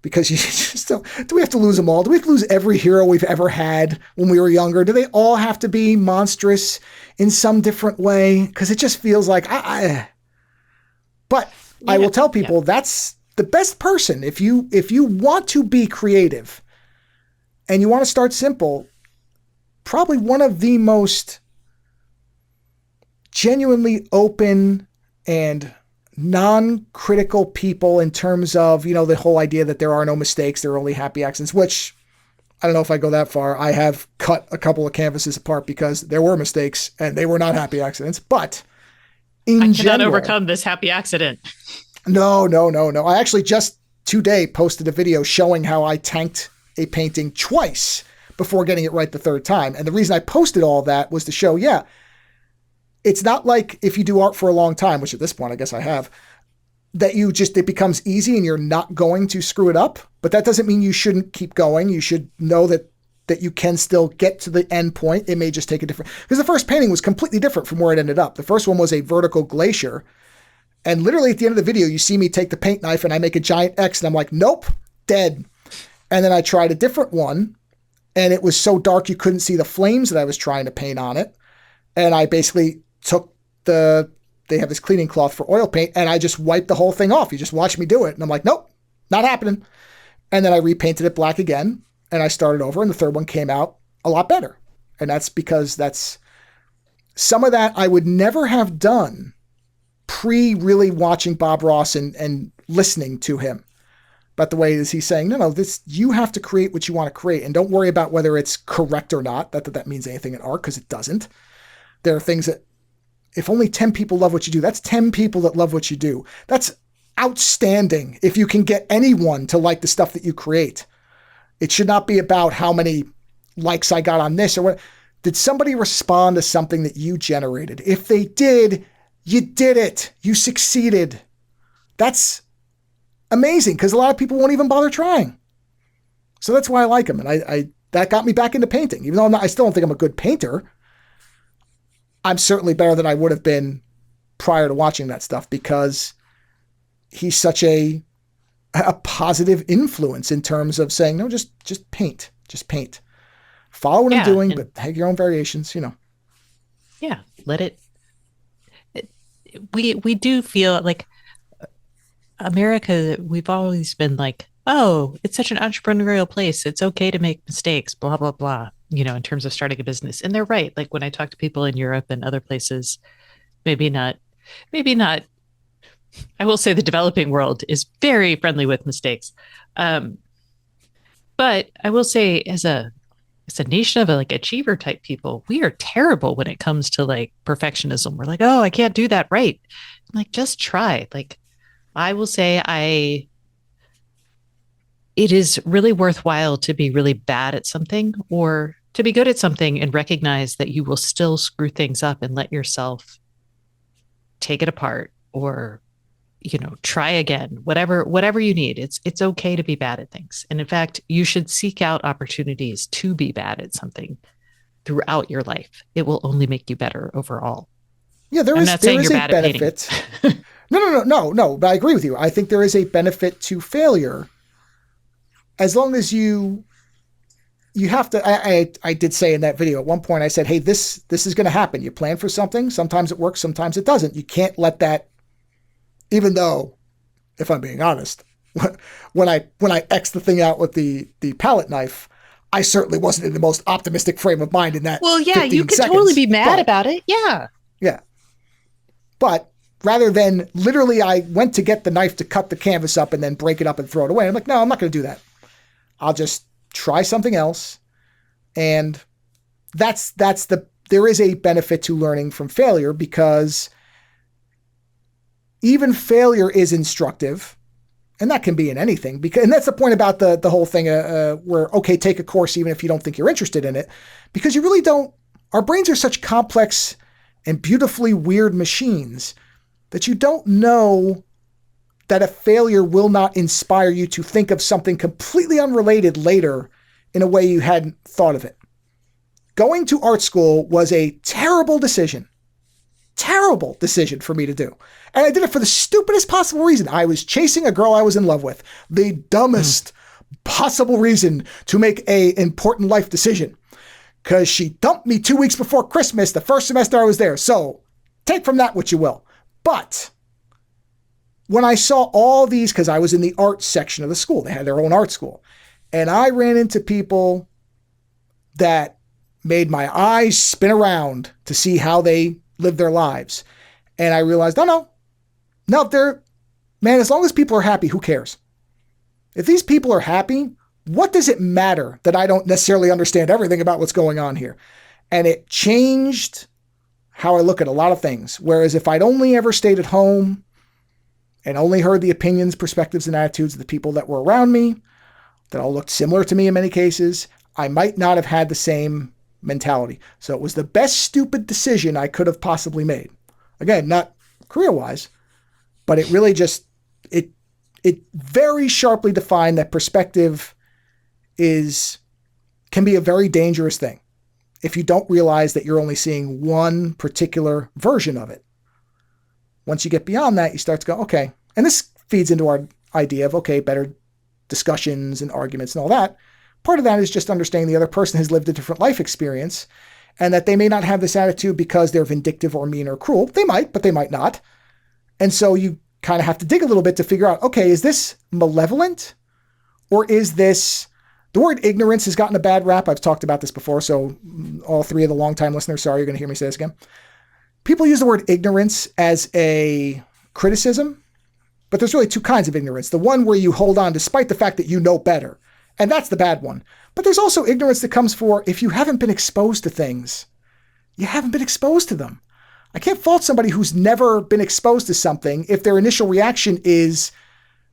because you just don't. Do we have to lose them all? Do we have to lose every hero we've ever had when we were younger? Do they all have to be monstrous in some different way? Because it just feels like But I Yeah. will tell Yeah. people that's the best person if you want to be creative and you want to start simple. Probably one of the most genuinely open and non-critical people in terms of, the whole idea that there are no mistakes, there are only happy accidents, which I don't know if I go that far. I have cut a couple of canvases apart because there were mistakes and they were not happy accidents. But I in cannot general, overcome this happy accident. no, no, no, no. I actually just today posted a video showing how I tanked a painting twice before getting it right the third time. And the reason I posted all that was to show, yeah, it's not like if you do art for a long time, which at this point I guess I have, that it becomes easy and you're not going to screw it up. But that doesn't mean you shouldn't keep going. You should know that you can still get to the end point. It may just take a different, because the first painting was completely different from where it ended up. The first one was a vertical glacier. And literally at the end of the video, you see me take the paint knife and I make a giant X and I'm like, nope, dead. And then I tried a different one and it was so dark you couldn't see the flames that I was trying to paint on it. And I basically took they have this cleaning cloth for oil paint and I just wiped the whole thing off. You just watch me do it. And I'm like, nope, not happening. And then I repainted it black again and I started over and the third one came out a lot better. And that's because that's some of that I would never have done pre really watching Bob Ross and listening to him. But the way is he's saying, no, this you have to create what you want to create and don't worry about whether it's correct or not. That means anything in art because it doesn't. There are things that if only 10 people love what you do, that's 10 people that love what you do. That's outstanding if you can get anyone to like the stuff that you create. It should not be about how many likes I got on this or what. Did somebody respond to something that you generated? If they did, you did it. You succeeded. That's amazing because a lot of people won't even bother trying. So that's why I like them. And I that got me back into painting. Even though I still don't think I'm a good painter, I'm certainly better than I would have been prior to watching that stuff because he's such a positive influence in terms of saying, no, just paint. Just paint. Follow what I'm Yeah. doing, And but have your own variations. yeah, let it we do feel like America, we've always been like, oh, it's such an entrepreneurial place. It's okay to make mistakes, blah, blah, blah, in terms of starting a business. And they're right. Like when I talk to people in Europe and other places, maybe not, maybe not. I will say the developing world is very friendly with mistakes. Um, but I will say as a nation of like achiever type people, we are terrible when it comes to like perfectionism. We're like, oh, I can't do that right. I'm like, just try. Like I will say it is really worthwhile to be really bad at something or to be good at something and recognize that you will still screw things up and let yourself take it apart or try again, whatever you need. It's okay to be bad at things. And in fact, you should seek out opportunities to be bad at something throughout your life. It will only make you better overall. Yeah, there I'm is not there saying is you're a bad at painting. benefit. No, no, no, no, no. But I agree with you. I think there is a benefit to failure as long as you have to. I did say in that video at one point. I said, hey, this is going to happen. You plan for something. Sometimes it works. Sometimes it doesn't. You can't let that. Even though, if I'm being honest, when I X the thing out with the palette knife, I certainly wasn't in the most optimistic frame of mind in that Well, yeah, you 15 could totally seconds. be mad But about it. Yeah. yeah, but rather than literally, I went to get the knife to cut the canvas up and then break it up and throw it away. I'm like, no, I'm not going to do that. I'll just try something else, and that's there is a benefit to learning from failure because even failure is instructive. And that can be in anything. And that's the point about the whole thing where, okay, take a course even if you don't think you're interested in it. Because you really don't. Our brains are such complex and beautifully weird machines that you don't know that a failure will not inspire you to think of something completely unrelated later in a way you hadn't thought of it. Going to art school was a terrible decision for me to do. And I did it for the stupidest possible reason. I was chasing a girl I was in love with. The dumbest possible reason to make a important life decision. Because she dumped me 2 weeks before Christmas, the first semester I was there. So take from that what you will. But when I saw all these, because I was in the art section of the school, they had their own art school. And I ran into people that made my eyes spin around to see how they live their lives. And I realized, no, man, as long as people are happy, who cares? If these people are happy, what does it matter that I don't necessarily understand everything about what's going on here? And it changed how I look at a lot of things. Whereas if I'd only ever stayed at home and only heard the opinions, perspectives, and attitudes of the people that were around me, that all looked similar to me in many cases, I might not have had the same mentality. So it was the best stupid decision I could have possibly made. Again, not career-wise, but it really just, it very sharply defined that perspective can be a very dangerous thing if you don't realize that you're only seeing one particular version of it. Once you get beyond that, you start to go, okay, and this feeds into our idea of, okay, better discussions and arguments and all that. Part of that is just understanding the other person has lived a different life experience and that they may not have this attitude because they're vindictive or mean or cruel. They might, but they might not. And so you kind of have to dig a little bit to figure out, okay, is this malevolent or is this... The word ignorance has gotten a bad rap. I've talked about this before, so all three of the longtime listeners, sorry, you're going to hear me say this again. People use the word ignorance as a criticism, but there's really two kinds of ignorance. The one where you hold on despite the fact that you know better, and that's the bad one. But there's also ignorance that comes for if you haven't been exposed to things, you haven't been exposed to them. I can't fault somebody who's never been exposed to something if their initial reaction is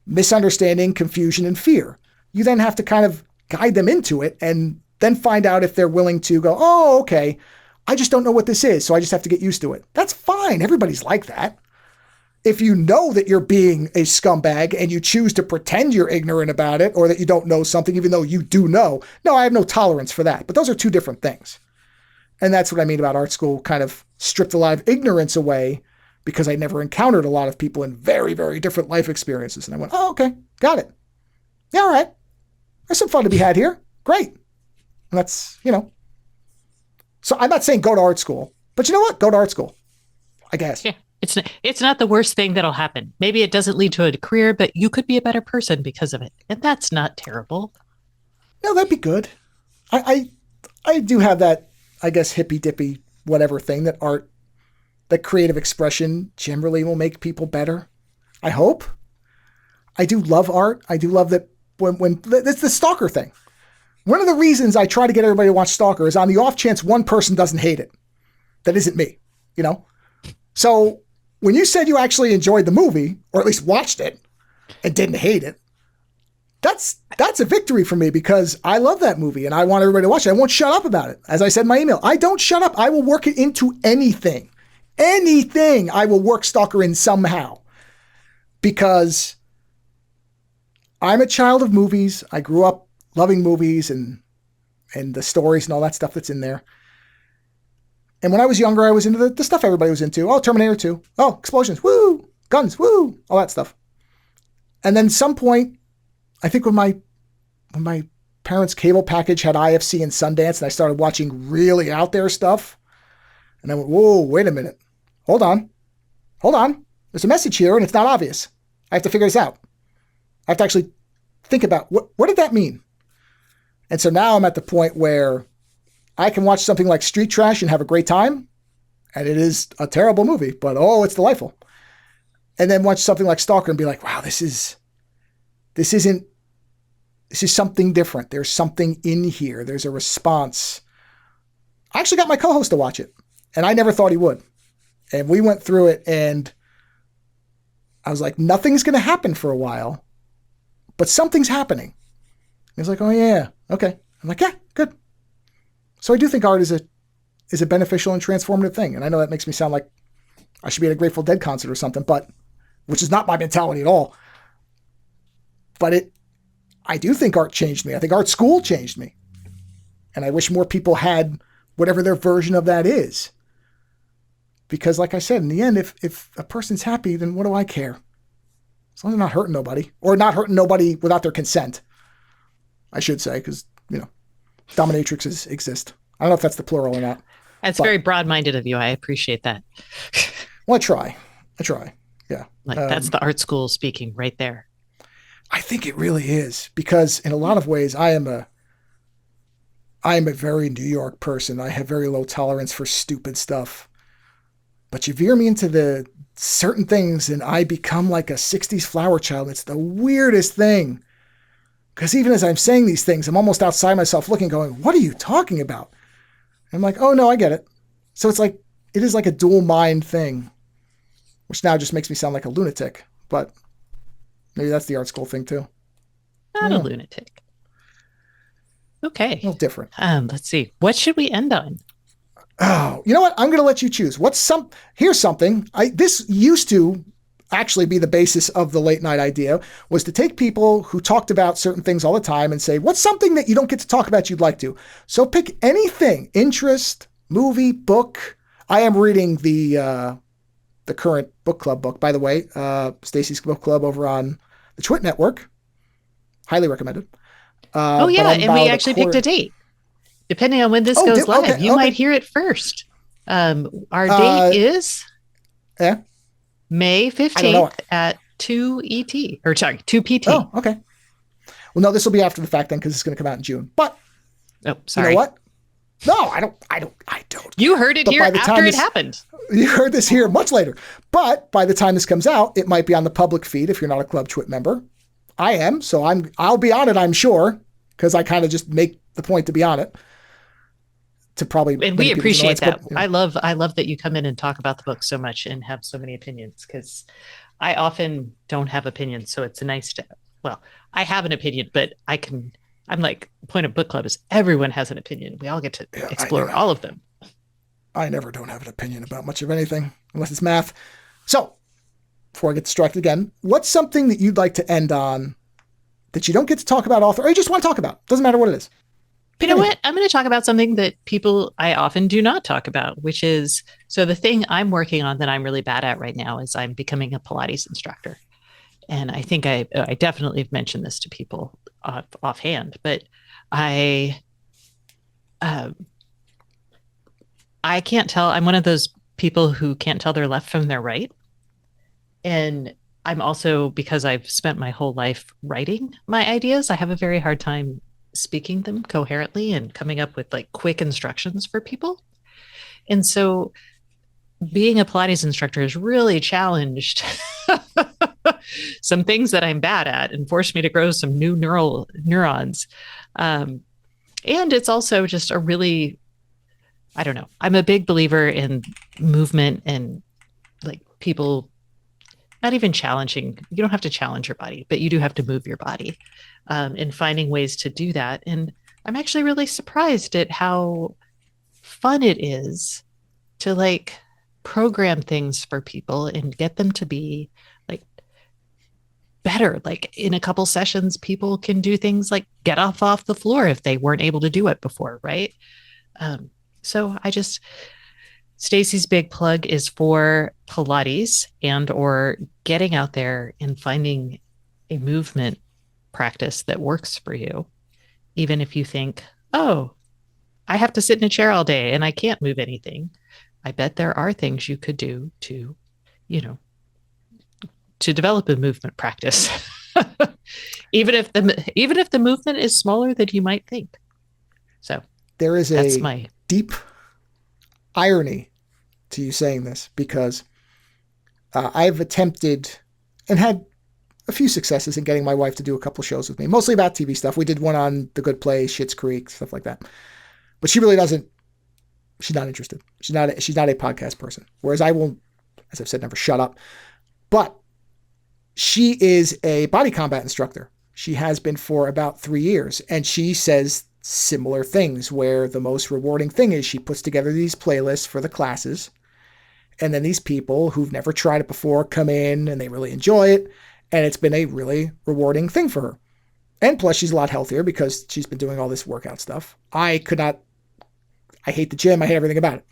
misunderstanding, confusion, and fear. You then have to kind of guide them into it and then find out if they're willing to go, oh, okay, I just don't know what this is, so I just have to get used to it. That's fine. Everybody's like that. If you know that you're being a scumbag and you choose to pretend you're ignorant about it or that you don't know something, even though you do know, no, I have no tolerance for that. But those are two different things. And that's what I mean about art school kind of stripped a lot of ignorance away because I never encountered a lot of people in very, very different life experiences. And I went, oh, okay, got it. Yeah, all right. There's some fun to be had here. Great. And that's, So I'm not saying go to art school, but you know what? Go to art school, I guess. Yeah. It's not the worst thing that'll happen. Maybe it doesn't lead to a career, but you could be a better person because of it. And that's not terrible. No, that'd be good. I do have that, I guess, hippy dippy whatever thing that art, that creative expression generally will make people better. I hope. I do love art. I do love that when it's the Stalker thing. One of the reasons I try to get everybody to watch Stalker is on the off chance one person doesn't hate it. That isn't me, So when you said you actually enjoyed the movie, or at least watched it, and didn't hate it, that's a victory for me because I love that movie and I want everybody to watch it. I won't shut up about it. As I said in my email, I don't shut up. I will work it into anything. Anything I will work Stalker in somehow. Because I'm a child of movies. I grew up loving movies and the stories and all that stuff that's in there. And when I was younger, I was into the stuff everybody was into. Oh, Terminator 2. Oh, explosions. Woo! Guns. Woo! All that stuff. And then some point, I think when my parents' cable package had IFC and Sundance and I started watching really out there stuff, and I went, whoa, wait a minute. Hold on. There's a message here and it's not obvious. I have to figure this out. I have to actually think about what did that mean? And so now I'm at the point where I can watch something like Street Trash and have a great time. And it is a terrible movie, but it's delightful. And then watch something like Stalker and be like, wow, this is something different. There's something in here. There's a response. I actually got my co-host to watch it, and I never thought he would. And we went through it, and I was like, nothing's going to happen for a while, but something's happening. He's like, oh yeah, okay. I'm like, yeah, good. So I do think art is a beneficial and transformative thing. And I know that makes me sound like I should be at a Grateful Dead concert or something, but which is not my mentality at all. But I do think art changed me. I think art school changed me. And I wish more people had whatever their version of that is. Because like I said, in the end, if a person's happy, then what do I care? As long as they're not hurting nobody. Or not hurting nobody without their consent, I should say, because, dominatrixes exist. I don't know if that's the plural or not. That's very broad-minded of you. I appreciate that. Well, I try. Yeah. Like that's the art school speaking right there. I think it really is, because in a lot of ways, I am a very New York person. I have very low tolerance for stupid stuff. But you veer me into the certain things and I become like a 60s flower child. It's the weirdest thing. Because even as I'm saying these things, I'm almost outside myself looking, going, what are you talking about? And I'm like, oh no, I get it. So it is like a dual mind thing, which now just makes me sound like a lunatic. But maybe that's the art school thing too. Not a lunatic. Okay. A little different. Let's see. What should we end on? Oh, you know what? I'm going to let you choose. Here's something. This used to actually be the basis of the late night idea, was to take people who talked about certain things all the time and say, what's something that you don't get to talk about you'd like to? So pick anything, interest, movie, book. I am reading the current book club book, by the way, Stacey's book club over on the Twit Network. Highly recommended. Oh yeah, and we actually picked a date. Depending on when this goes live, you might hear it first. Our date is May 15th at 2 ET, or sorry, 2 PT. Oh, okay. Well, no, this will be after the fact then, because it's going to come out in June. But sorry. You know what? No, I don't. You heard it here after it happened. You heard this here much later. But by the time this comes out, it might be on the public feed if you're not a Club Twit member. I am, so I'll be on it, I'm sure, because I kind of just make the point to be on it. And we appreciate that. But, I love that you come in and talk about the book so much and have so many opinions, because I often don't have opinions. So it's nice I have an opinion, but I'm like, the point of book club is everyone has an opinion. We all get to explore all of them. I never don't have an opinion about much of anything, unless it's math. So before I get distracted again, what's something that you'd like to end on that you don't get to talk about author, or you just want to talk about? Doesn't matter what it is. You know what? I'm going to talk about something that people I often do not talk about, which is, so the thing I'm working on that I'm really bad at right now is I'm becoming a Pilates instructor. And I think I definitely have mentioned this to people offhand, but I can't tell. I'm one of those people who can't tell their left from their right. And I'm also, because I've spent my whole life writing my ideas, I have a very hard time speaking them coherently and coming up with like quick instructions for people. And so being a Pilates instructor has really challenged some things that I'm bad at and forced me to grow some new neurons. And it's also just a really, I don't know, I'm a big believer in movement and like people not even challenging. You don't have to challenge your body, but you do have to move your body. And finding ways to do that. And I'm actually really surprised at how fun it is to like program things for people and get them to be like better. Like in a couple sessions, people can do things like get off the floor if they weren't able to do it before, right? So Stacey's big plug is for Pilates and or getting out there and finding a movement practice that works for you, even if you think, oh, I have to sit in a chair all day and I can't move anything. I bet there are things you could do to develop a movement practice, even if the movement is smaller than you might think. So there is a deep irony to you saying this, because I've attempted and had a few successes in getting my wife to do a couple shows with me, mostly about TV stuff. We did one on The Good Place, Schitt's Creek, stuff like that. But she really doesn't She's not interested. She's not a podcast person. Whereas I will, as I've said, never shut up. But she is a body combat instructor. She has been for about 3 years. And she says similar things where the most rewarding thing is she puts together these playlists for the classes. And then these people who've never tried it before come in and they really enjoy it. And it's been a really rewarding thing for her. And plus, she's a lot healthier because she's been doing all this workout stuff. I could not, I hate the gym. I hate everything about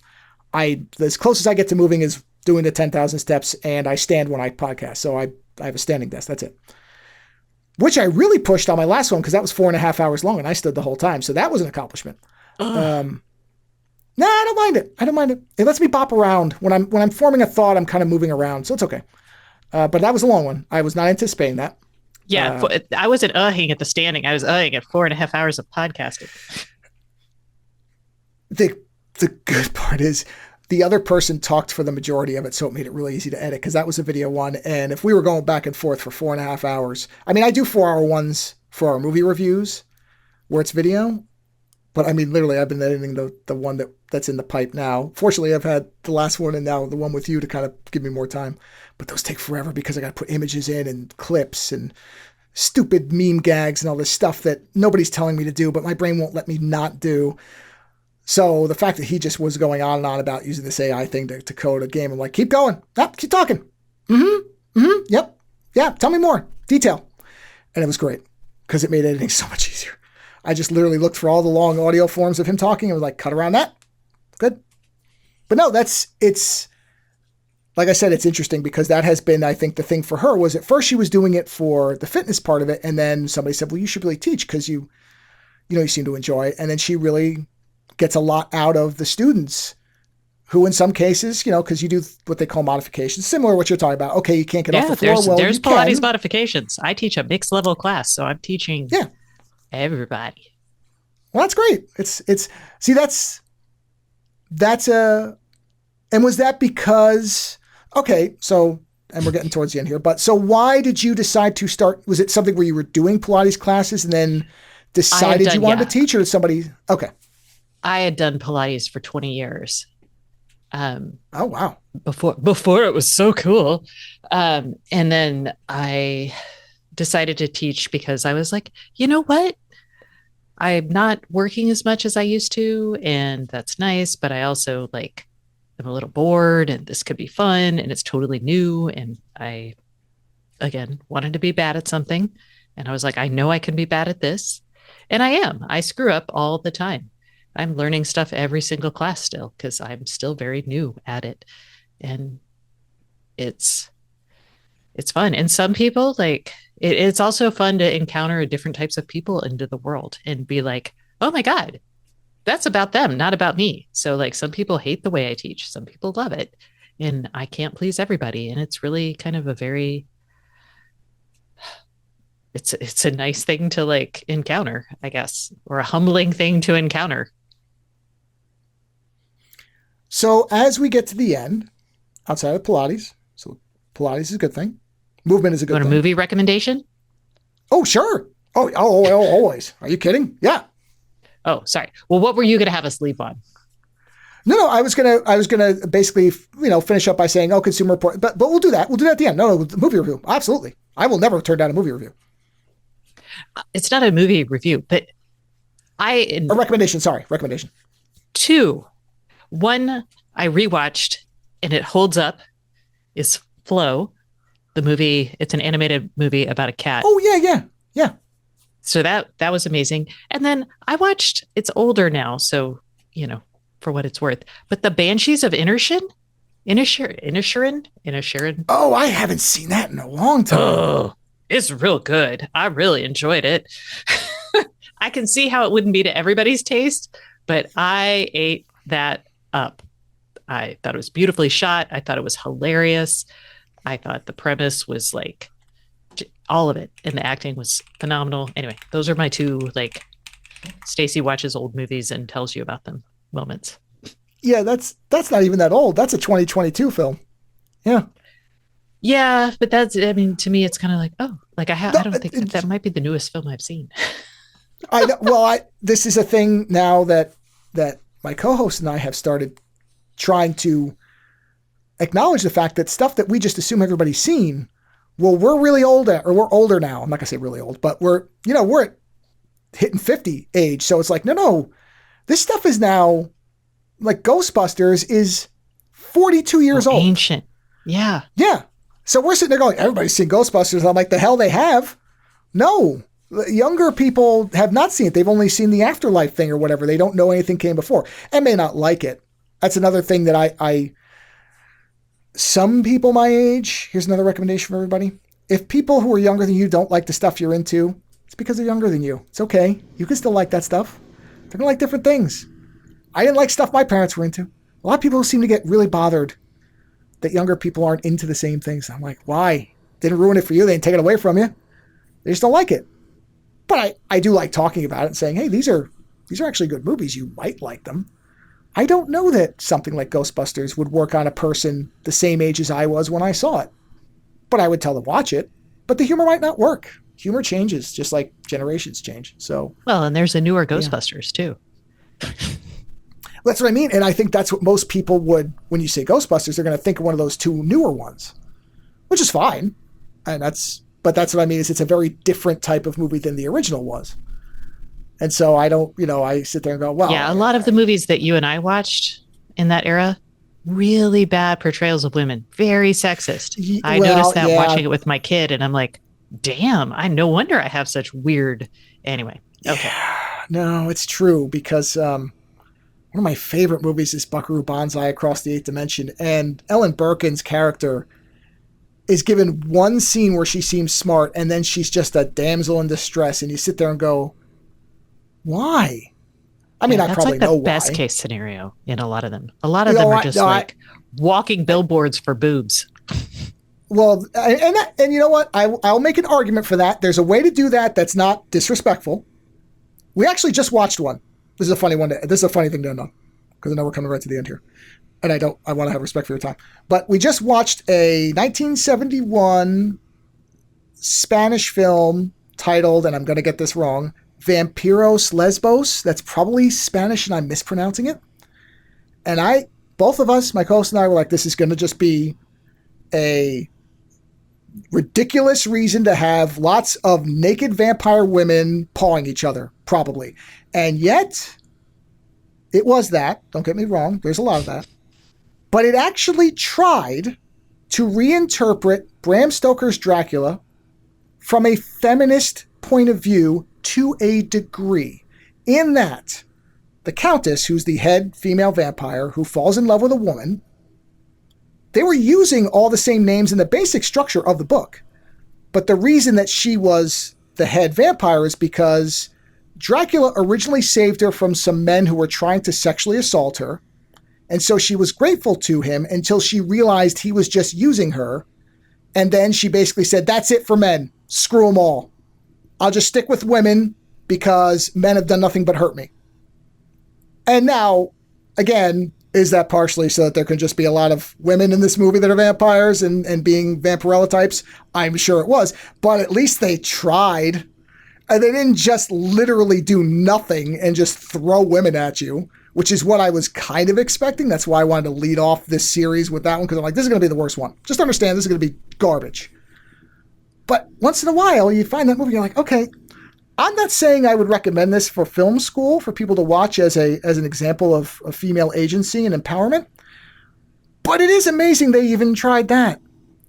it. As close as I get to moving is doing the 10,000 steps, and I stand when I podcast. So I have a standing desk. That's it. Which I really pushed on my last one because that was 4.5 hours long and I stood the whole time. So that was an accomplishment. No, I don't mind it. I don't mind it. It lets me bop around. When I'm forming a thought, I'm kind of moving around. So it's okay. But that was a long one. I was not anticipating that. Yeah, I wasn't uhing at the standing. I was uhing at 4.5 hours of podcasting. The good part is the other person talked for the majority of it, so it made it really easy to edit because that was a video one. And if we were going back and forth for 4.5 hours, I mean, I do 4-hour ones for our movie reviews where it's video. But I mean, literally, I've been editing the one that's in the pipe now. Fortunately, I've had the last one and now the one with you to kind of give me more time. But those take forever because I got to put images in and clips and stupid meme gags and all this stuff that nobody's telling me to do, but my brain won't let me not do. So the fact that he just was going on and on about using this AI thing to code a game, I'm like, keep going. Keep talking. Yep. Yeah. Tell me more. Detail. And it was great because it made editing so much easier. I just literally looked for all the long audio forms of him talking and was like, cut around that. Good. But no, it's, like I said, it's interesting because that has been, I think, the thing for her was at first she was doing it for the fitness part of it. And then somebody said, well, you should really teach because you seem to enjoy it. And then she really gets a lot out of the students who in some cases, because you do what they call modifications, similar to what you're talking about. Okay, you can't get off the floor. Well, there's Pilates modifications. I teach a mixed level class, so I'm teaching everybody. Well, that's great. See, that's and was that because, okay, so, and we're getting towards the end here, but so why did you decide to start? Was it something where you were doing Pilates classes and then decided you wanted to teach, or did somebody, okay. I had done Pilates for 20 years. Oh, wow. Before it was so cool. And then I decided to teach because I was like, you know what? I'm not working as much as I used to, and that's nice, but I also I'm a little bored and this could be fun and it's totally new. And I, again, wanted to be bad at something. And I was like, I know I can be bad at this. And I am. I screw up all the time. I'm learning stuff every single class still because I'm still very new at it. And it's fun. And some people it's also fun to encounter different types of people into the world and be like, oh my God, that's about them, not about me. So some people hate the way I teach. Some people love it. And I can't please everybody. And it's really kind of it's a nice thing to encounter, I guess, or a humbling thing to encounter. So as we get to the end, outside of Pilates, so Pilates is a good thing. Movement is a good thing. A movie recommendation? Oh, sure. Oh, always. Are you kidding? Yeah. Oh, sorry. Well, what were you going to have us leave on? No, I was gonna basically, finish up by saying, Consumer Report, but we'll do that. We'll do that at the end. No, movie review. Absolutely. I will never turn down a movie review. It's not a movie review, but a recommendation. Sorry, recommendation. 2. One I rewatched and it holds up is Flow, the movie. It's an animated movie about a cat. Oh yeah. So that was amazing. And then I watched. It's older now, so for what it's worth. But the Banshees of Inisherin. Oh, I haven't seen that in a long time. Oh, it's real good. I really enjoyed it. I can see how it wouldn't be to everybody's taste, but I ate that up. I thought it was beautifully shot. I thought it was hilarious. I thought the premise was all of it, and the acting was phenomenal. Anyway, those are my 2 Stacey watches old movies and tells you about them moments. Yeah, that's not even that old. That's a 2022 film. Yeah. Yeah, but to me, it's kind of I don't think that might be the newest film I've seen. I know. Well, this is a thing now that my co-host and I have started trying to acknowledge the fact that stuff that we just assume everybody's seen, well, we're really old at, or we're older now. I'm not gonna say really old, but we're at hitting 50 age. So it's like, no, this stuff is now like Ghostbusters is 42 years old. Ancient. Yeah. Yeah. So we're sitting there going, everybody's seen Ghostbusters. I'm like, the hell they have? No. Younger people have not seen it. They've only seen the afterlife thing or whatever. They don't know anything came before and may not like it. That's another thing that I some people my age, here's another recommendation for everybody. If people who are younger than you don't like the stuff you're into, it's because they're younger than you. It's okay. You can still like that stuff. They're going to like different things. I didn't like stuff my parents were into. A lot of people seem to get really bothered that younger people aren't into the same things. I'm like, why? Didn't ruin it for you. They didn't take it away from you. They just don't like it. But I do like talking about it and saying, hey, these are actually good movies. You might like them. I don't know that something like Ghostbusters would work on a person the same age as I was when I saw it. But I would tell them watch it. But the humor might not work. Humor changes just like generations change. So, well, and there's a newer Ghostbusters too. That's what I mean. And I think that's what most people would, when you say Ghostbusters, they're going to think of one of those two newer ones, which is fine. But that's what I mean is it's a very different type of movie than the original was. And so I don't, I sit there and go, well. Yeah, a lot of the movies that you and I watched in that era, really bad portrayals of women, very sexist. I noticed that watching it with my kid, and I'm like, damn, no wonder I have such weird. Anyway, okay. Yeah, no, it's true because one of my favorite movies is Buckaroo Banzai Across the Eighth Dimension, and Ellen Birkin's character is given one scene where she seems smart, and then she's just a damsel in distress, and you sit there and go, why? I mean, I probably know why. That's like the best case scenario in a lot of them. A lot of them are just walking billboards for boobs. Well, and you know what? I'll make an argument for that. There's a way to do that that's not disrespectful. We actually just watched one. This is a funny one. This is a funny thing to know because I know we're coming right to the end here. And I want to have respect for your time. But we just watched a 1971 Spanish film titled, and I'm going to get this wrong, Vampiros Lesbos. That's probably Spanish and I'm mispronouncing it. And both of us, my co-host and I, were like, this is going to just be a ridiculous reason to have lots of naked vampire women pawing each other, probably. And yet, it was that. Don't get me wrong. There's a lot of that. But it actually tried to reinterpret Bram Stoker's Dracula from a feminist point of view to a degree. In that, the Countess, who's the head female vampire who falls in love with a woman, they were using all the same names in the basic structure of the book. But the reason that she was the head vampire is because Dracula originally saved her from some men who were trying to sexually assault her. And so she was grateful to him until she realized he was just using her. And then she basically said, that's it for men. Screw them all. I'll just stick with women because men have done nothing but hurt me. And now, again, is that partially so that there can just be a lot of women in this movie that are vampires and being vampirella types? I'm sure it was. But at least they tried. And they didn't just literally do nothing and just throw women at you, which is what I was kind of expecting. That's why I wanted to lead off this series with that one, because I'm like, this is going to be the worst one. Just understand this is going to be garbage. But once in a while, you find that movie, you're like, okay, I'm not saying I would recommend this for film school for people to watch as an example of female agency and empowerment. But it is amazing they even tried that.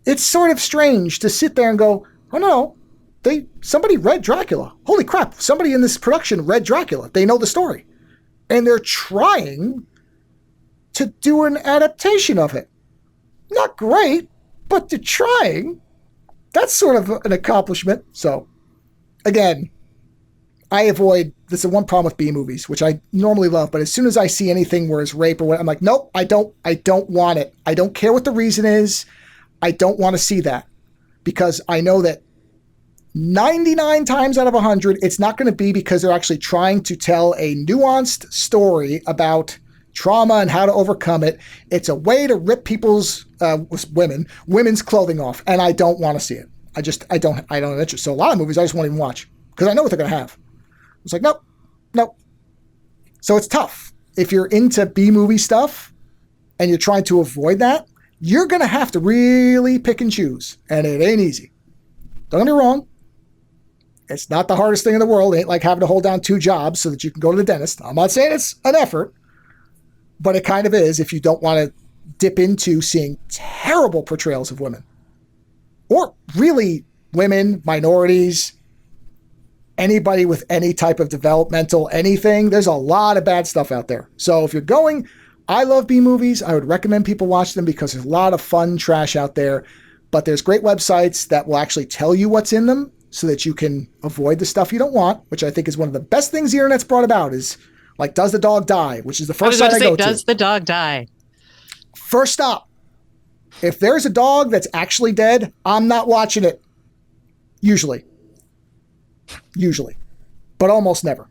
It's sort of strange to sit there and go, oh no, somebody read Dracula. Holy crap, somebody in this production read Dracula. They know the story. And they're trying to do an adaptation of it. Not great, but they're trying. That's sort of an accomplishment. So, again, I avoid, this is one problem with B movies, which I normally love, but as soon as I see anything where it's rape or what, I'm like, nope, I don't want it. I don't care what the reason is. I don't want to see that because I know that 99 times out of 100, it's not going to be because they're actually trying to tell a nuanced story about trauma and how to overcome it. It's a way to rip people's, women's clothing off. And I don't want to see it. I don't have interest. So a lot of movies I just won't even watch because I know what they're going to have. It's like, nope. So it's tough. if you're into B movie stuff and you're trying to avoid that, you're going to have to really pick and choose. And it ain't easy. Don't get me wrong. It's not the hardest thing in the world. It ain't like having to hold down 2 jobs so that you can go to the dentist. I'm not saying it's an effort, but it kind of is if you don't want to dip into seeing terrible portrayals of women. Or really women, minorities, anybody with any type of developmental anything. There's a lot of bad stuff out there. So if you're going, I love B movies. I would recommend people watch them because there's a lot of fun trash out there. But there's great websites that will actually tell you what's in them so that you can avoid the stuff you don't want, which I think is one of the best things the internet's brought about is like, does the dog die? Which is the first site I go to. Does the dog die? First stop. If there's a dog that's actually dead, I'm not watching it. Usually. But almost never.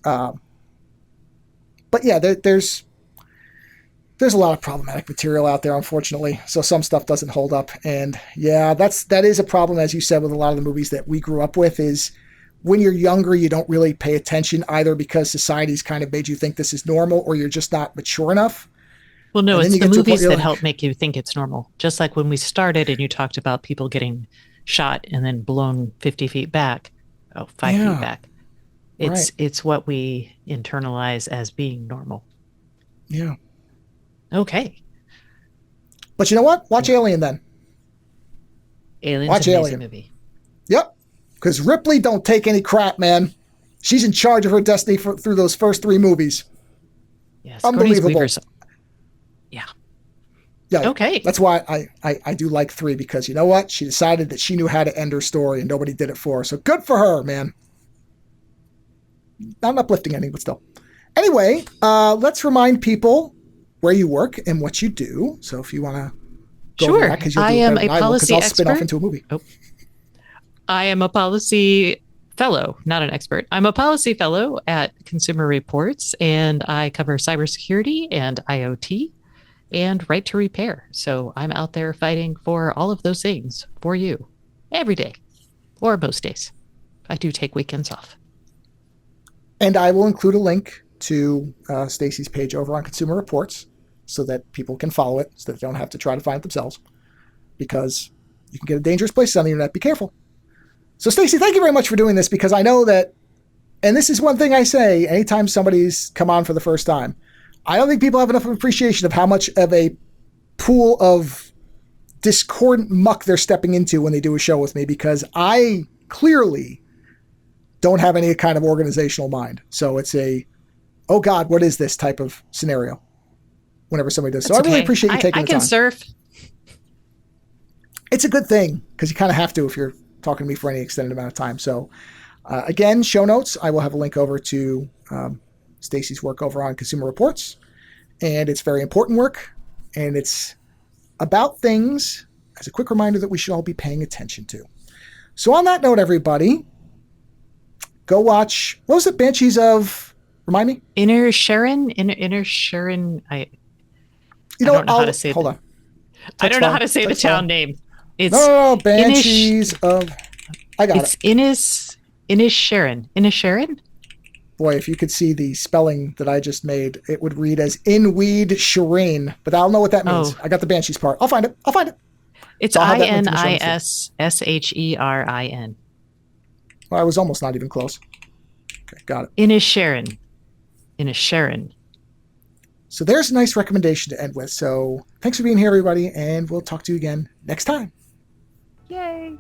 But yeah, there's a lot of problematic material out there, unfortunately. So some stuff doesn't hold up. And yeah, that is a problem, as you said, with a lot of the movies that we grew up with is when you're younger, you don't really pay attention either because society's kind of made you think this is normal or you're just not mature enough. Well, no, it's the movies that help make you think it's normal. Just like when we started and you talked about people getting shot and then blown 50 feet back, 5 feet back. It's what we internalize as being normal. Yeah. Okay. But you know what? Watch Alien then. Alien's an amazing movie. Yep. Because Ripley don't take any crap, man. She's in charge of her destiny through those first 3 movies. Yes. Unbelievable. Yeah. Yeah. Okay. That's why I do like 3 because you know what? She decided that she knew how to end her story and nobody did it for her. So good for her, man. Not an uplifting ending, but still. Anyway, let's remind people where you work and what you do. So if you want to go over that, because I am a policy expert. I'll spin off into a movie. Oh. I am a policy fellow, not an expert. I'm a policy fellow at Consumer Reports, and I cover cybersecurity and IoT and right to repair. So I'm out there fighting for all of those things for you every day or most days. I do take weekends off. And I will include a link to Stacey's page over on Consumer Reports so that people can follow it so that they don't have to try to find it themselves because you can get a dangerous place on the internet. Be careful. So Stacey, thank you very much for doing this because I know that, and this is one thing I say anytime somebody's come on for the first time, I don't think people have enough appreciation of how much of a pool of discordant muck they're stepping into when they do a show with me because I clearly don't have any kind of organizational mind. So it's a, oh God, what is this type of scenario whenever somebody does. So I really appreciate you taking the time. I can surf. It's a good thing because you kind of have to if you're talking to me for any extended amount of time. So again, show notes, I will have a link over to Stacey's work over on Consumer Reports. And it's very important work. And it's about things, as a quick reminder, that we should all be paying attention to. So on that note, everybody, go watch, what was it, Banshees of, remind me? Inisherin. I don't know how to say it. Hold on. I don't know how to say the town name. It's no, Banshees of, I got it. It's Inisherin. Inisherin? Boy, if you could see the spelling that I just made, it would read as Inweed Shireen, but I'll know what that means. I got the Banshees part. I'll find it. It's Inisherin. Well, I was almost not even close. Okay, got it. Inisherin. So there's a nice recommendation to end with. So thanks for being here, everybody, and we'll talk to you again next time. Yay.